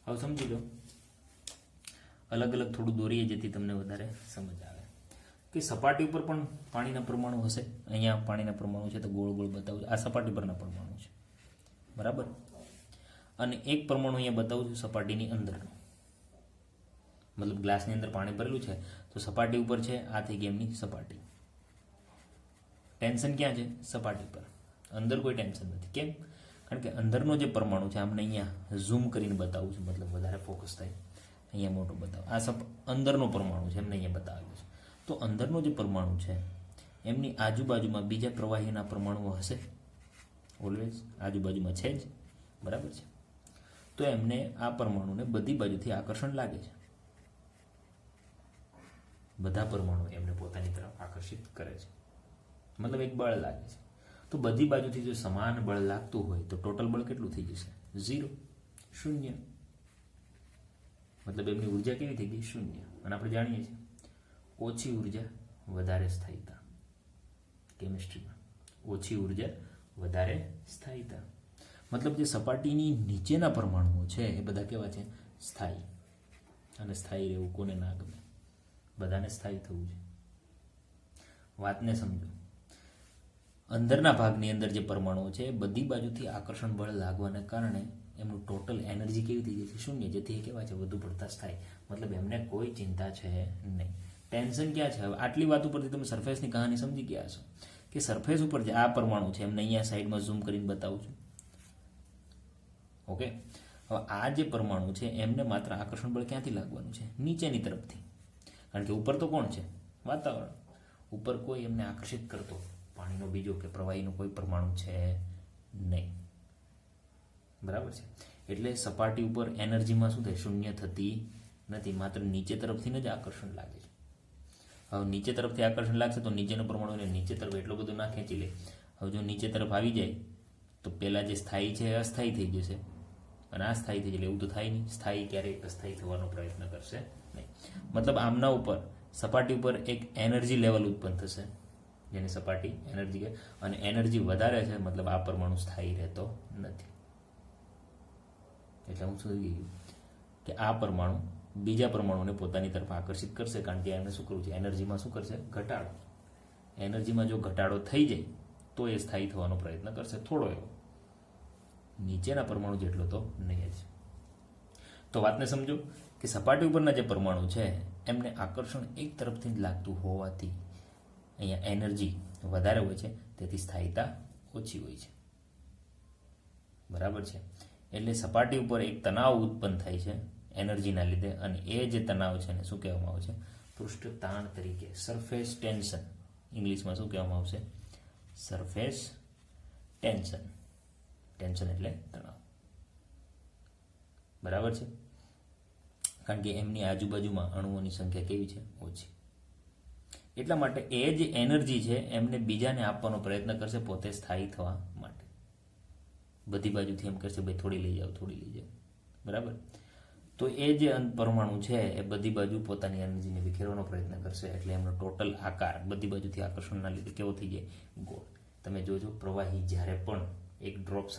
હવે સમજી લો, અલગ અલગ થોડું દોરીએ જેથી તમને વધારે સમજ આવે કે સપાટી ઉપર પણ પાણીના પરમાણુ હશે. અહીંયા પાણીના પરમાણુ છે તો ગોળ ગોળ બતાવું છું, આ સપાટી પરના પરમાણુ છે. બરાબર. અને એક પરમાણુ અહીંયા બતાવું છું સપાટીની અંદરનો. મતલબ ગ્લાસની અંદર પાણી ભરેલું છે તો સપાટી ઉપર છે, આ થઈ ગઈ એમની સપાટી. ટેન્શન ક્યાં છે? સપાટી પર. અંદર કોઈ ટેન્શન નથી. કેમ? કારણ કે અંદરનો જે પરમાણુ છે, આમને અહીંયા ઝૂમ કરીને બતાવું છું, મતલબ વધારે ફોકસ થાય, અહીંયા મોટો બતાવો. આ અંદરનો પરમાણુ છે, એમને અહીંયા બતાવેલું છે. તો અંદરનો જે પરમાણુ છે એમની આજુબાજુમાં બીજા પ્રવાહીના પરમાણુઓ હશે, ઓલવેઝ આજુબાજુમાં છે જ. બરાબર છે. તો એમને આ પરમાણુને બધી બાજુથી આકર્ષણ લાગે છે. બધા પરમાણુ એમને પોતાની તરફ આકર્ષિત કરે છે, મતલબ એક બળ લાગે છે. તો બધી બાજુથી જો સમાન બળ લાગતું હોય તો ટોટલ બળ કેટલું થઈ જશે? 0, શૂન્ય. મતલબ એમની ઉર્જા કેવી થઈ ગઈ? શૂન્ય. અને આપણે જાણીએ છીએ ઓછી ઉર્જા વધારે સ્થાયીતા. કેમિસ્ટ્રીમાં ઓછી ઉર્જા વધારે સ્થાયીતા. મતલબ જે સપાટીની નીચેના પરમાણુઓ છે એ બધા કેવા છે? સ્થાયી. અને સ્થાયી રહેવું કોને ના ગમે? બધાને સ્થાયી થવું છે. વાતને સમજો. અંદરના ભાગની અંદર જે પરમાણુઓ છે બધી બાજુથી આકર્ષણ બળ લાગવાને કારણે એમનું ટોટલ એનર્જી કેવી થઈ જાય છે? શૂન્ય. જેથી એ કેવા છે? વધુ પડતા સ્થાયી. મતલબ એમને કોઈ ચિંતા છે નહીં. ટેન્શન ક્યાં છે? હવે આટલી વાત ઉપરથી તમે સરફેસની કહાની સમજી ગયા છો કે સરફેસ ઉપર જે આ પરમાણુ છે એમને અહીંયા સાઈડમાં ઝૂમ કરીને બતાવું છું. ઓકે. હવે આ જે પરમાણુ છે એમને માત્ર આકર્ષણ બળ ક્યાંથી લાગવાનું છે? નીચેની તરફથી. કારણ કે ઉપર તો કોણ છે? વાતાવરણ. ઉપર કોઈ એમને આકર્ષિત કરતો પાણીનો બીજો કે પ્રવાહીનો કોઈ પરમાણુ છે નહીં. બરાબર છે. એટલે સપાટી ઉપર એનર્જીમાં શું થાય? શૂન્ય થતી નથી, માત્ર નીચે તરફથી જ આકર્ષણ લાગે છે. હવે નીચે તરફથી આકર્ષણ લાગશે તો નીચેનો પરમાણુ નીચે તરફ એટલો બધું ના ખેંચી લે. હવે જો નીચે તરફ આવી જાય તો પેલા જે સ્થાયી છે એ અસ્થાયી થઈ જશે અને આ સ્થાયી થઈ જાય. એટલે એવું તો થાય નહીં. સ્થાયી ક્યારેય અસ્થાયી થવાનો પ્રયત્ન કરશે નહીં. મતલબ આમના ઉપર સપાટી ઉપર એક એનર્જી લેવલ ઉત્પન્ન થશે જેની સપાટી એનર્જી કહે, અને એનર્જી વધારે છે મતલબ આ પરમાણુ સ્થાયી રહેતો નથી. એટલે હું સમજી ગયું કે આ પરમાણુ બીજા પરમાણુને પોતાની તરફ આકર્ષિત કરશે કારણ કે એને શું કરવું છે? એનર્જીમાં શું કરશે? ઘટાડો. એનર્જીમાં જો ઘટાડો થઈ જાય તો એ સ્થાયી થવાનો પ્રયત્ન કરશે, થોડો એવો. નીચેના પરમાણુ જેટલો તો નહીં જ. તો વાતને સમજો કે સપાટી ઉપરના જે પરમાણુ છે એમને આકર્ષણ એક તરફથી જ લાગતું હોવાથી અહીંયા એનર્જી વધારે હોય છે, તેથી સ્થાયીતા ઓછી હોય છે, બરાબર છે. એટલે સપાટી ઉપર એક તણાવ ઉત્પન્ન થાય છે એનર્જીના લીધે, અને એ જે તણાવ છે એને શું કહેવામાં આવે છે? પૃષ્ઠ તાણ તરીકે, સરફેસ ટેન્શન. ઇંગ્લિશમાં શું કહેવામાં આવશે? Surface tension. ટેન્શન એટલે તણાવ, બરાબર છે. કારણ કે એમની આજુબાજુમાં અણુઓની સંખ્યા કેવી છે? ઓછી. એટલા માટે એ જે એનર્જી છે એમને બીજાને આપવાનો પ્રયત્ન કરશે પોતે સ્થાયી થવા માટે. બધી બાજુથી એમ કરશે ભાઈ થોડી લઈ જાઓ, થોડી લઈ જાઓ, બરાબર. તો એ જે પરમાણુ છે એ બધી બાજુ પોતાની એનર્જીને વિખેરવાનો પ્રયત્ન કરશે, એટલે એમનો ટોટલ આકાર બધી બાજુથી આકર્ષણના લીધે કેવો થઈ જાય? ગોળ. તમે જોજો પ્રવાહી જ્યારે પણ એક ડ્રોપ્સ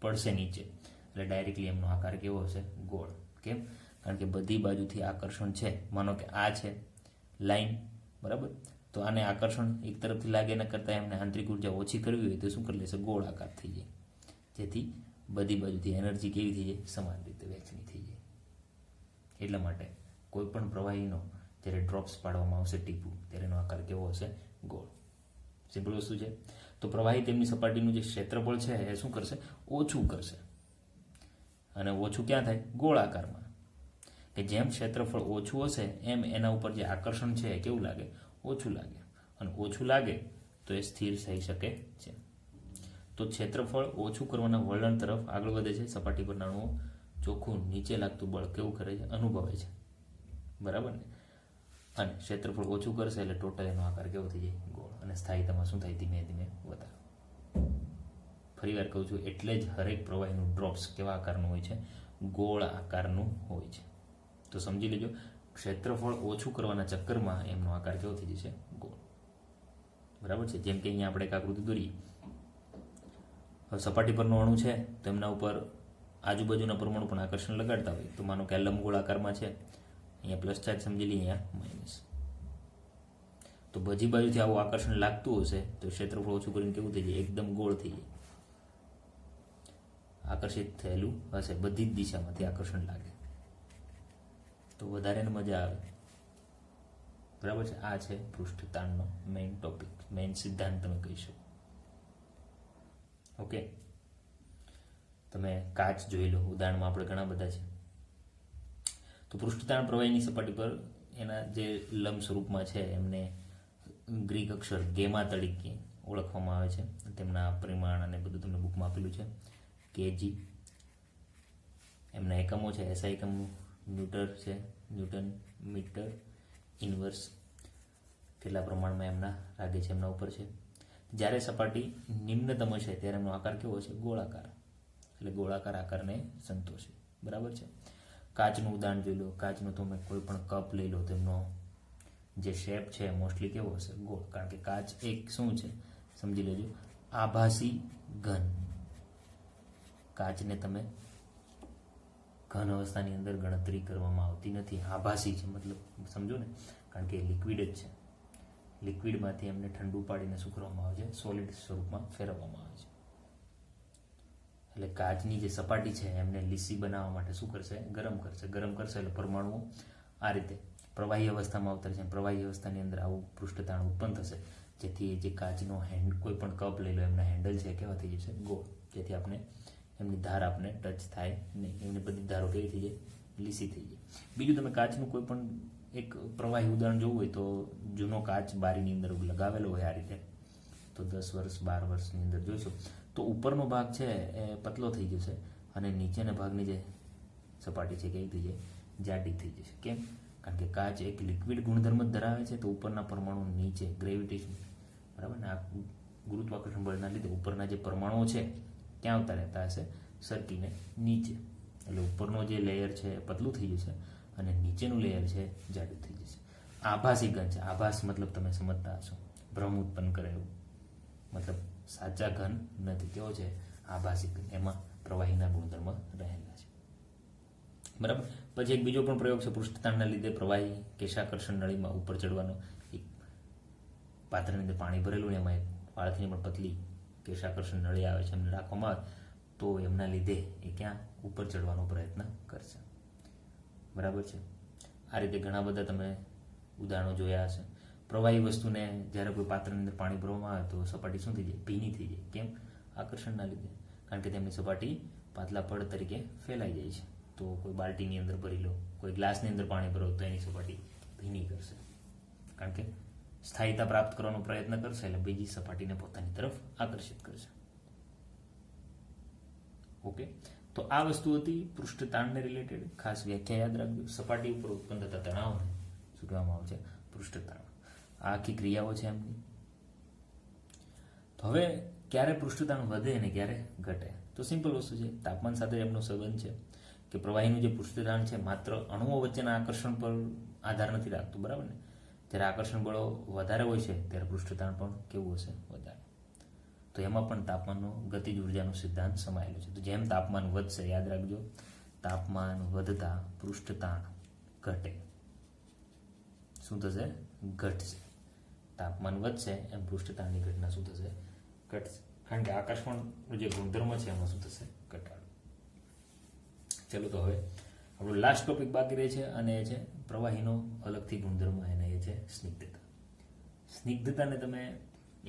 પડશે નીચે એટલે ડાયરેક્ટલી એમનો આકાર કેવો હશે? ગોળ. કેમ? કારણ કે બધી બાજુથી આકર્ષણ છે. માનો કે આ છે લાઈન, બરાબર. તો આને આકર્ષણ એક તરફથી લાગે એના કરતાં એમને આંતરિક ઉર્જા ઓછી કરવી હોય તો શું કરી લેશે? ગોળ આકાર થઈ જાય, જેથી બધી બાજુથી એનર્જી કેવી થઈ જાય? સમાન રીતે વહેંચણી થઈ જાય. એટલા માટે કોઈ પણ પ્રવાહીનો જ્યારે ડ્રોપ્સ પાડવામાં આવશે ટીપું, ત્યારે એનો આકાર કેવો હશે? ગોળ. સિમ્પલ વસ્તુ છે. તો પ્રવાહી તેમની સપાટીનું જે ક્ષેત્રફળ છે એ શું કરશે? ઓછું કરશે. અને ઓછું ક્યાં થાય? ગોળ આકારમાં. કે જેમ ક્ષેત્રફળ ઓછું હશે એમ એના ઉપર જે આકર્ષણ છે એ કેવું લાગે? ઓછું લાગે. અને ઓછું લાગે તો એ સ્થિર થઈ શકે છે. તો ક્ષેત્રફળ ઓછું કરવાના વલણ તરફ આગળ વધે છે. સપાટી પરના અણુઓ ચોખ્ખું નીચે લાગતું બળ કેવું કરે છે? અનુભવે છે, બરાબર ને. અને ક્ષેત્રફળ ઓછું કરશે એટલે ટોટલ એનો આકાર કેવો થઈ જાય? ગોળ. અને સ્થાયીતામાં શું થાય? ધીમે ધીમે વધારો. ફરી વાર કહું છું, એટલે જ હરેક પ્રવાહીનું ડ્રોપ્સ કેવા આકારનું હોય છે? ગોળ આકારનું હોય છે. તો સમજી લેજો, ક્ષેત્રફળ ઓછું કરવાના ચક્કરમાં એમનો આકાર કેવો થઈ જશે? ગોળ, બરાબર છે. જેમ કે અહીંયા આપણે એક આકૃતિ દોરીએ. હવે સપાટી પરનો અણુ છે તો એમના ઉપર આજુબાજુના પરમાણુ પણ આકર્ષણ લગાડતા હોય. તો માનો કે આ લંબગોળ આકારમાં છે, અહીંયા પ્લસ ચાર્જ સમજી લઈએ, અહીંયા માઇનસ. તો બધી બાજુથી આવું આકર્ષણ લાગતું હશે તો ક્ષેત્રફળ ઓછું કરીને કેવું થઈ જાય? એકદમ ગોળ થઈ જાય. આકર્ષિત થયેલું હશે, બધી જ દિશામાંથી આકર્ષણ લાગે તો વધારે મજા આવે, બરાબર છે. આ છે પૃષ્ઠતાણનો મેઇન ટોપિક, મેઇન સિદ્ધાંત તમે કહી શકો. ઓકે, તમે કાચ જોઈ લો, ઉદાહરણમાં આપણે ઘણા બધા છે. તો પૃષ્ઠતાણ પ્રવાહીની સપાટી પર એના જે લંબ સ્વરૂપમાં છે એમને ગ્રીક અક્ષર ગેમા તરીકે ઓળખવામાં આવે છે. તેમના પરિમાણ અને બધું તમને બુકમાં આપેલું છે. કેજી એમના એકમો છે, એસઆઈ એકમનું ન્યૂટર છે, ન્યૂટન, મીટર, ઇન્વર્સ, કેટલા પ્રમાણમાં એમના લાગે છે એમના ઉપર છે. જ્યારે સપાટી નિમ્નતમ હશે ત્યારે એમનો આકાર કેવો છે? ગોળાકાર. એટલે ગોળાકાર આકારને સંતોષે, બરાબર છે. કાચનું ઉદાહરણ જોઈ લો. કાચનું તમે કોઈ પણ કપ લઈ લો તો એમનો જે શેપ છે મોસ્ટલી કેવો હશે? ગોળ. કારણ કે કાચ એક શું છે? સમજી લેજો, આભાસી ઘન. કાચને તમે ઘન અવસ્થાની અંદર ગણતરી કરવામાં આવતી નથી, આભાસી છે. મતલબ સમજો ને, કારણ કે લિક્વિડ જ છે. લિક્વિડમાંથી એમને ઠંડુ પાડીને શું કરવામાં આવે છે? સોલિડ સ્વરૂપમાં ફેરવવામાં આવે છે. એટલે કાચની જે સપાટી છે એમને લીસી બનાવવા માટે શું કરશે? ગરમ કરશે. ગરમ કરશે એટલે પરમાણુઓ આ રીતે પ્રવાહી અવસ્થામાં અવતરશે. પ્રવાહી અવસ્થાની અંદર આવું પૃષ્ઠતાણ ઉત્પન્ન થશે, જેથી જે કાચનો કોઈ પણ કપ લઈ લો એમના હેન્ડલ છે કેવા થઈ જશે? ગોળ. જેથી આપણે એમની ધાર આપણે ટચ થાય નહીં. એમની બધી ધારો કેવી થઈ જાય? લીસી થઈ જાય. બીજું, તમે કાચનું કોઈ પણ એક પ્રવાહી ઉદાહરણ જોવું હોય તો જૂનો કાચ બારીની અંદર લગાવેલો હોય આ રીતે, તો 10 વર્ષ 12 વર્ષની અંદર જોઈશું તો ઉપરનો ભાગ છે એ પતલો થઈ જશે અને નીચેના ભાગની જે સપાટી છે કેવી થઈ જાય? જાડી થઈ જશે. કેમ? કારણ કે કાચ એક લિક્વિડ ગુણધર્મ ધરાવે છે, તો ઉપરના પરમાણુ નીચે ગ્રેવિટેશન, બરાબર ને, આ ગુરુત્વાકર્ષણ બળના લીધે ઉપરના જે પરમાણુઓ છે ક્યાં આવતા રહેતા હશે? સરકીને નીચે. એટલે ઉપરનો જે લેયર છે એ પતલું થઈ જશે અને નીચેનું લેયર છે જાડું થઈ જશે. આભાસી ઘન છે. આભાસ મતલબ તમે સમજતા હશો, ભ્રમ ઉત્પન્ન કરે એવું. મતલબ સાચા ઘન નથી. કેવો છે? આભાસી ઘન. એમાં પ્રવાહીના ગુણધર્મ રહેલા છે, બરાબર. પછી એક બીજો પણ પ્રયોગ છે. પૃષ્ઠતાણના લીધે પ્રવાહી કેશાકર્ષણ નળીમાં ઉપર ચડવાનો. એક પાત્રની અંદર પાણી ભરેલું ને એમાં એક વાળથી પણ પતલી કેશાકર્ષણ નળી આવે છે, એમને રાખવામાં આવે તો એમના લીધે એ ક્યાં? ઉપર ચડવાનો પ્રયત્ન કરશે, બરાબર છે. આ રીતે ઘણા બધા તમે ઉદાહરણો જોયા હશે. પ્રવાહી વસ્તુને જ્યારે કોઈ પાત્રની અંદર પાણી ભરવામાં આવે તો સપાટી શું થઈ જાય? ભીની થઈ જાય. કેમ? આકર્ષણના લીધે. કારણ કે તેમની સપાટી પાતળા પડ તરીકે ફેલાઈ જાય છે. તો કોઈ બાલ્ટીની અંદર ભરી લો, કોઈ ગ્લાસની અંદર પાણી ભરો તો એની સપાટી ભીની કરશે, કારણ કે સ્થાયીતા પ્રાપ્ત કરવાનો પ્રયત્ન કરશે એટલે બીજી સપાટીને પોતાની તરફ આકર્ષિત કરશે. ઓકે, તો આ વસ્તુ હતી પૃષ્ઠ તાણને રિલેટેડ. ખાસ વ્યાખ્યા યાદ રાખજો. સપાટી ઉપર ઉત્પન્ન થતા તણાવને શું કહેવામાં આવે છે? પૃષ્ઠ તાણ. આ આખી ક્રિયાઓ છે એમની. તો હવે ક્યારે પૃષ્ઠ તાણ વધે અને ક્યારે ઘટે? તો સિમ્પલ વસ્તુ છે, તાપમાન સાથે એમનો સંબંધ છે કે પ્રવાહીનું જે પૃષ્ઠ તાણ છે માત્ર અણુઓ વચ્ચેના આકર્ષણ પર આધાર નથી રાખતું, બરાબર ને? જ્યારે આકર્ષણ બળો વધારે હોય છે ત્યારે પૃષ્ઠ તાણ પણ કેવું હશે? વધારે. તો એમાં પણ તાપમાનનો ગતિજ ઉર્જાનો સિદ્ધાંત સમાયેલો છે. તો જેમ તાપમાન વધશે, યાદ રાખજો, તાપમાન વધતા પૃષ્ઠ તાણ ઘટે. શું થશે? ઘટશે. તાપમાન વધશે એમ પૃષ્ઠ તાણની ઘટના શું થશે? ઘટશે. કારણ કે આકર્ષણ જે ગુણધર્મ છે એમાં શું થશે? ઘટાડો. ચલો, તો હવે આપણો લાસ્ટ ટોપિક બાકી રહે છે અને એ છે પ્રવાહીનો અલગથી ગુણધર્મ, એને એ છે સ્નિગ્ધતા. સ્નિગ્ધતાને તમે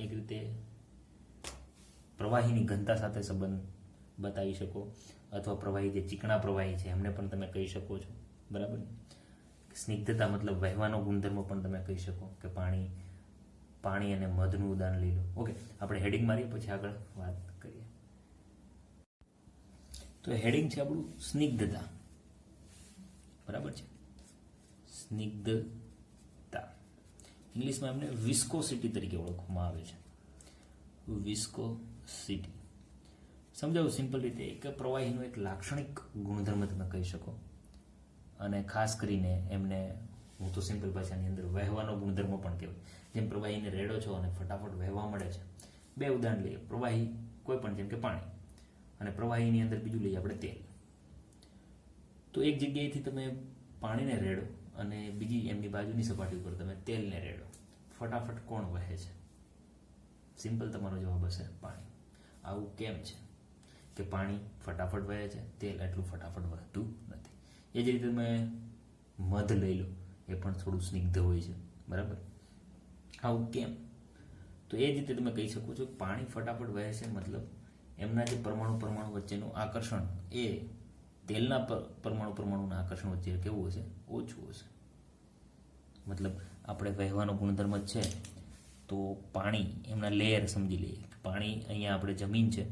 એક રીતે પ્રવાહીની ઘનતા સાથે સંબંધ બતાવી શકો, અથવા પ્રવાહી જે ચીકણા પ્રવાહી છે એમને પણ તમે કહી શકો છો, બરાબર. સ્નિગ્ધતા મતલબ વહેવાનો ગુણધર્મ પણ તમે કહી શકો કે પાણી અને મધનું ઉદાહરણ લઈ લો. ઓકે, આપણે હેડિંગ મારીએ પછી આગળ વાત કરીએ. તો હેડિંગ છે આપણું સ્નિગ્ધતા, બરાબર છે. સ્નિગ્ધતા ઇંગ્લિશમાં એમને વિસ્કોસિટી તરીકે ઓળખવામાં આવે છે. વિસ્કોસિટી સમજાવું સિમ્પલ રીતે કે પ્રવાહીનો એક લાક્ષણિક ગુણધર્મ તમે કહી શકો, અને ખાસ કરીને એમને હું તો સિમ્પલ ભાષાની અંદર વહેવાનો ગુણધર્મ પણ કહેવાય. જેમ પ્રવાહીને રેડો છો અને ફટાફટ વહેવા મળે છે. બે ઉદાહરણ લઈએ. પ્રવાહી કોઈ પણ, જેમ કે પાણી, અને પ્રવાહીની અંદર બીજું લઈએ આપણે તેલ. તો એક જગ્યાએથી તમે પાણીને રેડો અને બીજી એમની બાજુની સપાટી ઉપર તમે તેલને રેડો, ફટાફટ કોણ વહે છે? સિમ્પલ તમારો જવાબ હશે પાણી. આવું કેમ છે કે પાણી ફટાફટ વહે છે, તેલ એટલું ફટાફટ વહેતું નથી? એ જ રીતે તમે મધ લઈ લો, એ પણ થોડું સ્નિગ્ધ હોય છે, બરાબર. આવું કેમ? તો એ જ રીતે તમે કહી શકો છો પાણી ફટાફટ વહે છે મતલબ એમના જે પરમાણુ વચ્ચેનું આકર્ષણ એ તેલના પરમાણુના આકર્ષણ વચ્ચે કેવું હશે? ઓછું હશે. મતલબ આપણે વહેવાનો ગુણધર્મ જ છે. તો પાણી એમના લેયર સમજી લઈએ. પાણી અહીંયા આપણે જમીન છે,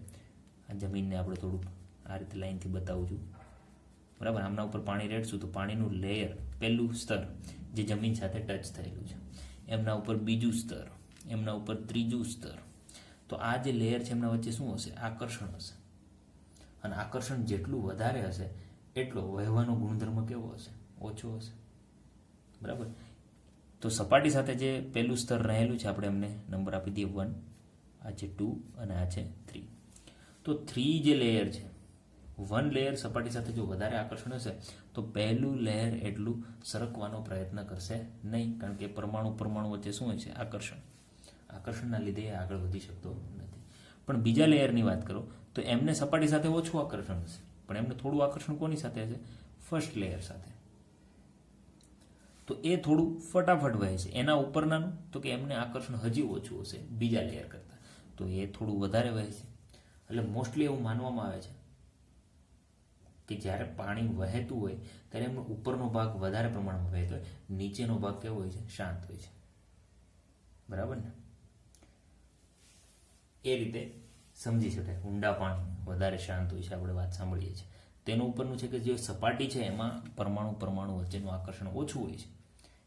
આ જમીનને આપણે થોડુંક આ રીતે લાઈનથી બતાવું છું, બરાબર. આમના ઉપર પાણી રેડશું તો પાણીનું લેયર, પહેલું સ્તર જે જમીન સાથે ટચ થયેલું છે, એમના ઉપર બીજું સ્તર, એમના ઉપર ત્રીજું સ્તર. તો આ જે લેયર છે એમના વચ્ચે શું હશે? આકર્ષણ હશે. અને આકર્ષણ જેટલું વધારે હશે એટલો વહેવાનો ગુણધર્મ કેવો હશે? ઓછો હશે, બરાબર. તો સપાટી સાથે જે પહેલું સ્તર રહેલું છે આપણે એમને નંબર આપી દઈએ 1, આ છે 2 અને આ છે 3. તો 3 જે લેયર છે, 1 લેયર સપાટી સાથે જો વધારે આકર્ષણ હશે તો પહેલું લેયર એટલું સરકવાનો પ્રયત્ન કરશે નહીં, કારણ કે પરમાણુ વચ્ચે શું હોય છે? આકર્ષણના લીધે એ આગળ વધી શકતો નથી. પણ બીજા લેયરની વાત કરો તો એમને સપાટી સાથે ઓછું આકર્ષણ હશે, પણ એમને થોડું આકર્ષણ કોની સાથે હશે? ફર્સ્ટ લેયર સાથે. તો એ થોડું ફટાફટ વહે છે. એના ઉપરનાનું તો કે એમને આકર્ષણ હજી ઓછું હશે બીજા લેયર કરતાં, તો એ થોડું વધારે વહે છે. એટલે મોસ્ટલી એવું માનવામાં આવે છે કે જ્યારે પાણી વહેતું હોય ત્યારે એમનો ઉપરનો ભાગ વધારે પ્રમાણમાં વહેતો હોય, નીચેનો ભાગ કેવો હોય છે? શાંત હોય છે, બરાબર ને? એ રીતે સમજી શકાય. ઊંડા પાણી વધારે શાંત હોય છે, આપણે વાત સાંભળીએ છીએ. તેનું ઉપરનું છે કે જે સપાટી છે એમાં પરમાણુ વચ્ચેનું આકર્ષણ ઓછું હોય છે,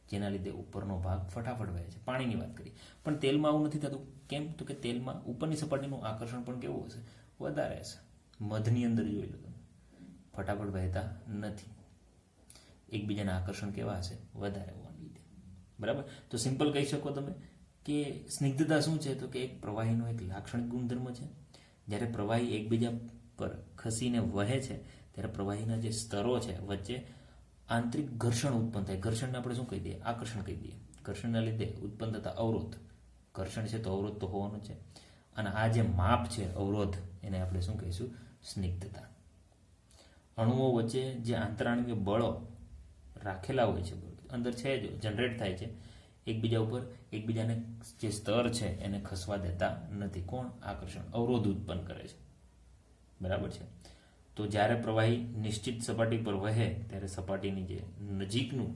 જેના લીધે ઉપરનો ભાગ ફટાફટ વહે છે. પાણીની વાત કરીએ, પણ તેલમાં આવું નથી થતું. કેમ? તો કે તેલમાં ઉપરની સપાટીનું આકર્ષણ પણ કેવું હશે? વધારે હશે. મધની અંદર જોઈ લો તમે, ફટાફટ વહેતા નથી. એકબીજાના આકર્ષણ કેવા હશે? વધારે હોવાને લીધે, બરાબર. તો સિમ્પલ કહી શકો તમે કે સ્નિગ્ધતા શું છે? તો કે એક પ્રવાહીનો એક લાક્ષણિક ગુણધર્મ છે. જ્યારે પ્રવાહી એકબીજા પર ખસીને વહે છે ત્યારે પ્રવાહીના જે સ્તરો છે વચ્ચે આંતરિક ઘર્ષણ ઉત્પન્ન થાય. ઘર્ષણને આપણે શું કહી દઈએ? આકર્ષણ કહી દઈએ. ઘર્ષણના લીધે ઉત્પન્ન થતા અવરોધ, ઘર્ષણ છે તો અવરોધ તો હોવાનું છે, અને આ જે માપ છે અવરોધ, એને આપણે શું કહીશું? સ્નિગ્ધતા. અણુઓ વચ્ચે જે આંતરાણુય બળો રાખેલા હોય છે, અંદર છે જો જનરેટ થાય છે, એકબીજા ઉપર એકબીજાને જે સ્તર છે એને ખસવા દેતા નથી. કોણ? આકર્ષણ. અવરોધ ઉત્પન્ન કરે છે. બરાબર છે. તો જ્યારે પ્રવાહી નિશ્ચિત સપાટી પર વહે ત્યારે સપાટીની જે નજીકનું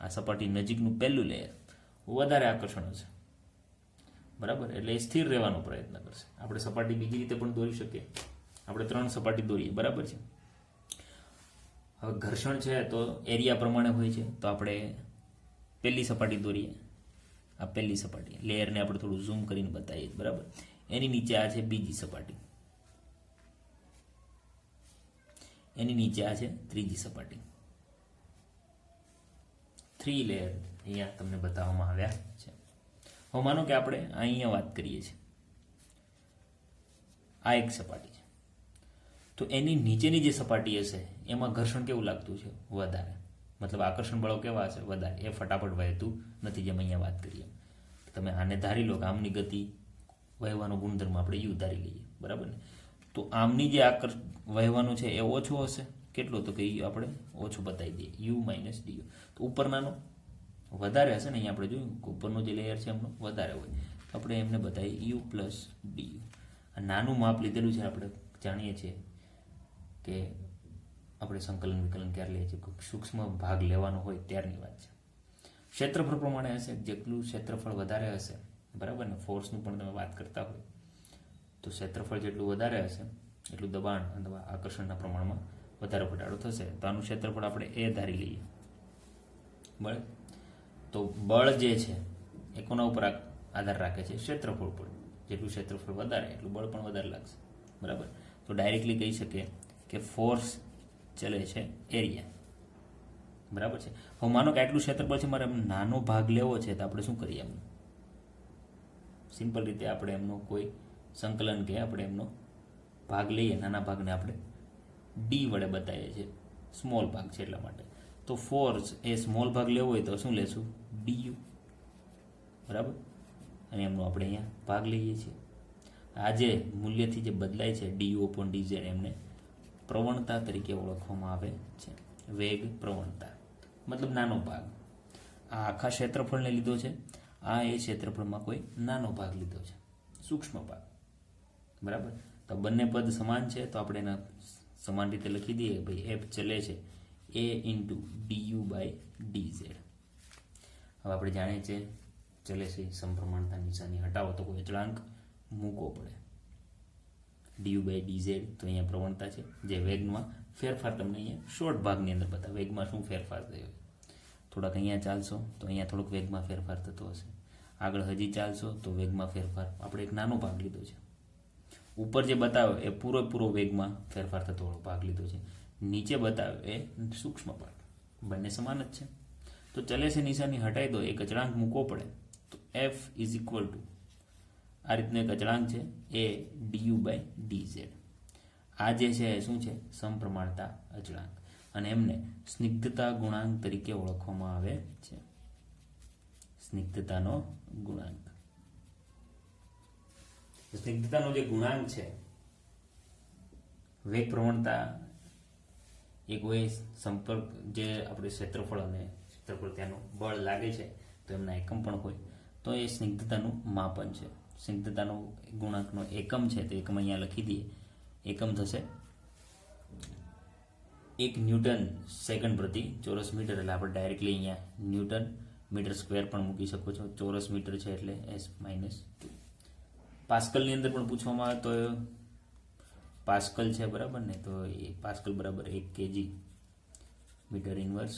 આ સપાટી નજીકનું પહેલું લેયર વધારે આકર્ષણ હશે. બરાબર, એટલે એ સ્થિર રહેવાનો પ્રયત્ન કરશે. આપણે સપાટી બીજી રીતે પણ દોરી શકીએ. આપણે 3 સપાટી દોરીએ. બરાબર છે. હવે ઘર્ષણ છે તો એરિયા પ્રમાણે હોય છે. તો આપણે પહેલી સપાટી દોરીએ. આ પહેલી સપાટી લેયરને આપણે થોડું ઝૂમ કરીને બતાવીએ. બરાબર, એની નીચે આ છે બીજી સપાટી, એની નીચે આ છે ત્રીજી સપાટી. 3 લેયર અહીંયા તમને બતાવવામાં આવ્યા છે. હવે માનો કે આપણે અહીંયા વાત કરીએ છીએ, આ એક સપાટી છે, તો એની નીચેની જે સપાટી હશે એમાં ઘર્ષણ કેવું લાગતું છે? વધારે. મતલબ આકર્ષણ બળો કેવા હશે? વધારે. એ ફટાફટ વહેતું નથી, જેમ અહીંયા વાત કરીએ. તમે આને ધારી લો કે આમની ગતિ વહેવાનો ગુણધર્મ આપણે યુ ધારી લઈએ. બરાબર ને? તો આમની જે વહેવાનું છે એ ઓછો હશે. કેટલો? તો કે આપણે ઓછો બતાવી દઈએ, યુ માઇનસ ડીયુ. તો ઉપરનાનો વધારે હશે ને. અહીંયા આપણે જોયું કે ઉપરનો જે લેયર છે એમનો વધારે હોય, તો આપણે એમને બતાવીએ યુ પ્લસ ડીયુ. આ નાનું માપ લીધેલું છે. આપણે જાણીએ છીએ કે આપણે સંકલન વિકલન ક્યારે લઈએ છીએ, સૂક્ષ્મ ભાગ લેવાનો હોય ત્યારની વાત છે. ક્ષેત્રફળ પ્રમાણે હશે. જેટલું ક્ષેત્રફળ વધારે હશે, બરાબર ને, ફોર્સનું પણ તમે વાત કરતા હોય તો ક્ષેત્રફળ જેટલું વધારે હશે એટલું દબાણ અથવા આકર્ષણના પ્રમાણમાં વધારે ઘટાડો થશે. તો આનું ક્ષેત્રફળ આપણે એ ધારી લઈએ. બરાબર. તો બળ જે છે એ કોના ઉપર આધાર રાખે છે? ક્ષેત્રફળ ઉપર. જેટલું ક્ષેત્રફળ વધારે એટલું બળ પણ વધારે લાગશે. બરાબર. તો ડાયરેક્ટલી કહી શકીએ કે ફોર્સ ચલે છે એરિયા. બરાબર છે. હવે માનો કે આટલું ક્ષેત્રફળ છે, મારે નાનો ભાગ લેવો છે, તો આપણે શું કરીએ? એમનો સિમ્પલ રીતે આપણે એમનો કોઈ સંકલન કે આપણે એમનો ભાગ લઈએ. નાના ભાગને આપણે ડી વડે બતાવીએ છીએ, સ્મોલ ભાગ છે એટલા માટે. તો ફોર્સ એ સ્મોલ ભાગ લેવો હોય તો શું લેશું? ડીયુ. બરાબર. અને એમનો આપણે અહીંયા ભાગ લઈએ છીએ. આ જે મૂલ્યથી જે બદલાય છે ડીયુ અપોન ડીઝેડ, એમને પ્રવણતા તરીકે ઓળખવામાં આવે છે. વેગ પ્રવણતા મતલબ નાનો ભાગ. આ આખા ક્ષેત્રફળને લીધો છે, આ એ ક્ષેત્રફળમાં કોઈ નાનો ભાગ લીધો છે, સૂક્ષ્મ ભાગ. બરાબર. તો બંને પદ સમાન છે તો આપણે એના સમાન રીતે લખી દઈએ. ભાઈ એફ ચલે છે એ ઇન્ટુ ડીયુ બાય ડીઝેડ. હવે આપણે જાણીએ છીએ ચલે છે સમપ્રમાણતા નિશાની હટાવો તો કોઈ અચળાંક મૂકવો પડે. ડીયુ બાય ડીઝેડ તો અહીંયા પ્રવણતા છે. જે વેગમાં ફેરફાર તમને અહીંયા શોર્ટ ભાગની અંદર બતાવે. વેગમાં શું ફેરફાર થયો? થોડાક અહીંયા ચાલશો તો અહીંયા થોડોક વેગમાં ફેરફાર થતો હશે. આગળ હજી ચાલશો તો વેગમાં ફેરફાર. આપણે એક નાનો ભાગ લીધો છે. ઉપર જે બતાવ્યો એ પૂરો વેગમાં ફેરફાર થતો ભાગ લીધો છે. નીચે બતાવ્યો એ સૂક્ષ્મ ભાગ. બંને સમાન જ છે. તો ચલે છે નિશાની હટાવી દો, એક અચળાંક મૂકવો પડે. તો એફ ઇઝ ઇક્વલ ટુ આ રીતનો એક અચળાંક છે એ ડીયુ બાય ડીઝેડ. આ જે છે એ શું છે? સમપ્રમાણતા અચળાંક. અને એમને સ્નિગ્ધતા ગુણાંક તરીકે ઓળખવામાં આવે છે. સ્નિગ્ધતાનો ગુણાંક. સ્નિગ્ધતાનો જે ગુણાંક છે, વેગ પ્રવણતા એ કોઈ સંપર્ક જે આપણે ક્ષેત્રફળ અને ક્ષેત્રફળ ત્યાંનું બળ લાગે છે તો એમના એકમ પણ હોય. તો એ સ્નિગ્ધતાનું માપન છે. સ્નિગ્ધતાનો ગુણાંકનો એકમ છે તો એકમ અહીંયા લખી દઈએ. એકમ થશે 1 ન્યૂટન સેકન્ડ પ્રતિ ચોરસ મીટર. એટલે આપણે ડાયરેક્ટલી અહીંયા ન્યૂટન મીટર સ્ક્વેર પણ મૂકી શકો છો. ચોરસ મીટર છે એટલે S-2. પાસ્કલની અંદર પણ પૂછવામાં આવે તો પાસ્કલ છે, બરાબર ને? તો એ પાસ્કલ બરાબર 1 kg meter inverse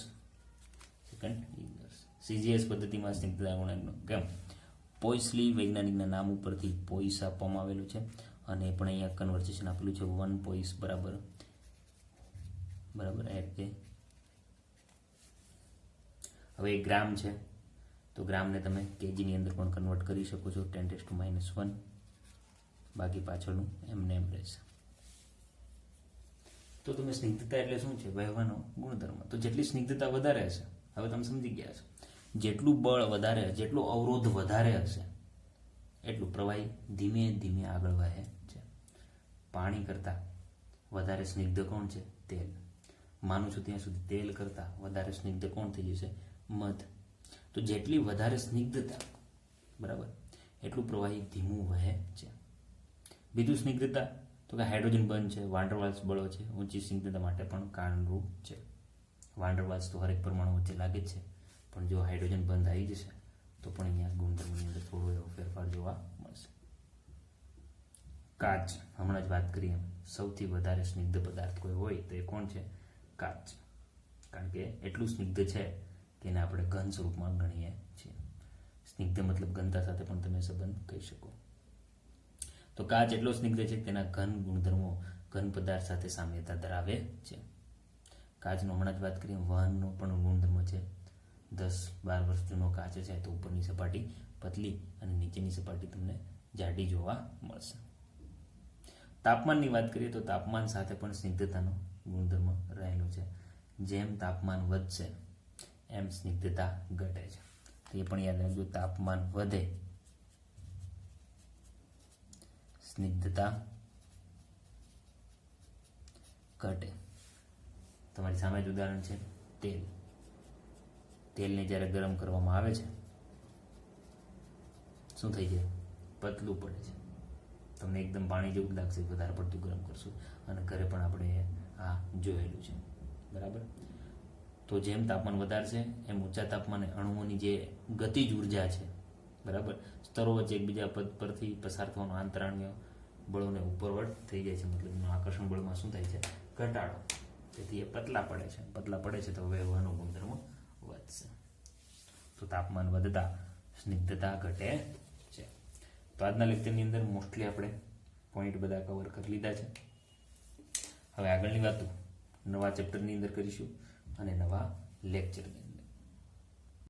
second inverse. CGS પદ્ધતિમાં સ્નિગ્ધતા ગુણાંકનો કેમ? પોઈસલી વૈજ્ઞાનિકના નામ ઉપરથી પોઈસ આપવામાં આવેલું છે અને પણ અહીંયા કન્વર્સેશન આપેલું છે 1 પોઈસ બરાબર એટલે હવે એક ગ્રામ છે તો ગ્રામને તમે કેજીની અંદર પણ કન્વર્ટ કરી શકો છો 10⁻⁻1. બાકી પાછળનું એમને એમ રહેશે. તો તમે સ્નિગ્ધતા એટલે શું છે? વહેવાનો ગુણધર્મ. તો જેટલી સ્નિગ્ધતા વધારે હશે, હવે તમે સમજી ગયા છો, જેટલું બળ વધારે, જેટલો અવરોધ વધારે હશે એટલું પ્રવાહી ધીમે ધીમે આગળ વહે છે. પાણી કરતાં વધારે સ્નિગ્ધ કોણ છે? તેલ. માનું છું ત્યાં સુધી તેલ કરતાં વધારે સ્નિગ્ધ કોણ થઈ જશે? મધ. તો તો જેટલી વધારે સ્નિગ્ધતા, બરાબર, એટલું પ્રવાહી ધીમું વહે છે. બીજું સ્નિગ્ધતા તો કે હાઇડ્રોજન બંધ છે, વાન્ડરવાલ્સ બળો છે, ઊંચી સ્નિગ્ધતા માટે પણ કારણરૂપ છે. વાન્ડરવાલ્સ તો હરેક પરમાણુ વચ્ચે લાગે જ છે, પણ જો હાઇડ્રોજન બંધ આવી જશે તો પણ અહીંયા ગુણધર્મની અંદર થોડો એવો ફેરફાર જોવા મળશે. કાચ, હમણાં જ વાત કરી એમ, સૌથી વધારે સ્નિગ્ધ પદાર્થ કોઈ હોય તો એ કોણ છે? કાચ. કારણ કે એટલું સ્નિગ્ધ છે કે એને આપણે ઘન સ્વરૂપમાં ગણીએ છીએ. સ્નિગ્ધ મતલબ ઘનતા સાથે પણ તમે સંબંધ કહી શકો. તો કાચ એટલો સ્નિગ્ધ છે કે તેના ઘન ગુણધર્મો ઘન પદાર્થ સાથે સામ્યતા ધરાવે છે. કાચનો હમણાં જ વાત કરીએ, વહનનો પણ ગુણધર્મ છે. 10-12 વર્ષ જૂનો કાચ છે તો ઉપરની સપાટી પતલી અને નીચેની સપાટી તમને જાડી જોવા મળશે. તાપમાનની વાત કરીએ તો તાપમાન સાથે પણ સ્નિગ્ધતાનો ગુણધર્મ રહેલો છે. જેમ તાપમાન વધશે એમ સ્નિગ્ધતા ઘટે છે. તો એ પણ યાદ રાખજો, તાપમાન વધે સ્નિગ્ધતા ઘટે. તમારી સામે જ ઉદાહરણ છે તેલ. તેલને જ્યારે ગરમ કરવામાં આવે છે શું થઈ જાય? પતલું પડે છે. તમને એકદમ પાણી જેવું જ લાગશે વધારે પડતું ગરમ કરશું, અને ઘરે પણ આપણે આ જોયેલું છે, બરાબર. તો જેમ તાપમાન વધારશે એમ ઊંચા તાપમાને અણુઓની જે ગતિજ ઉર્જા છે, બરાબર, સ્તરો વચ્ચે એકબીજા પદ પરથી પસાર થવાનો આંતરાણ્ય બળોને ઉપરવટ થઈ જાય છે, મતલબ આકર્ષણ બળમાં શું થાય છે? ઘટાડો. તેથી એ પતલા પડે છે. પતલા પડે છે તો વહેવાનો ગુણધર્મ વધશે. તો તાપમાન વધતા સ્નિગ્ધતા ઘટે છે. તો આજના લેક્ચરની અંદર મોસ્ટલી આપણે પોઈન્ટ બધા કવર કરી લીધા છે. હવે આગળની વાતો નવા ચેપ્ટરની અંદર કરીશું અને નવા લેક્ચરની અંદર.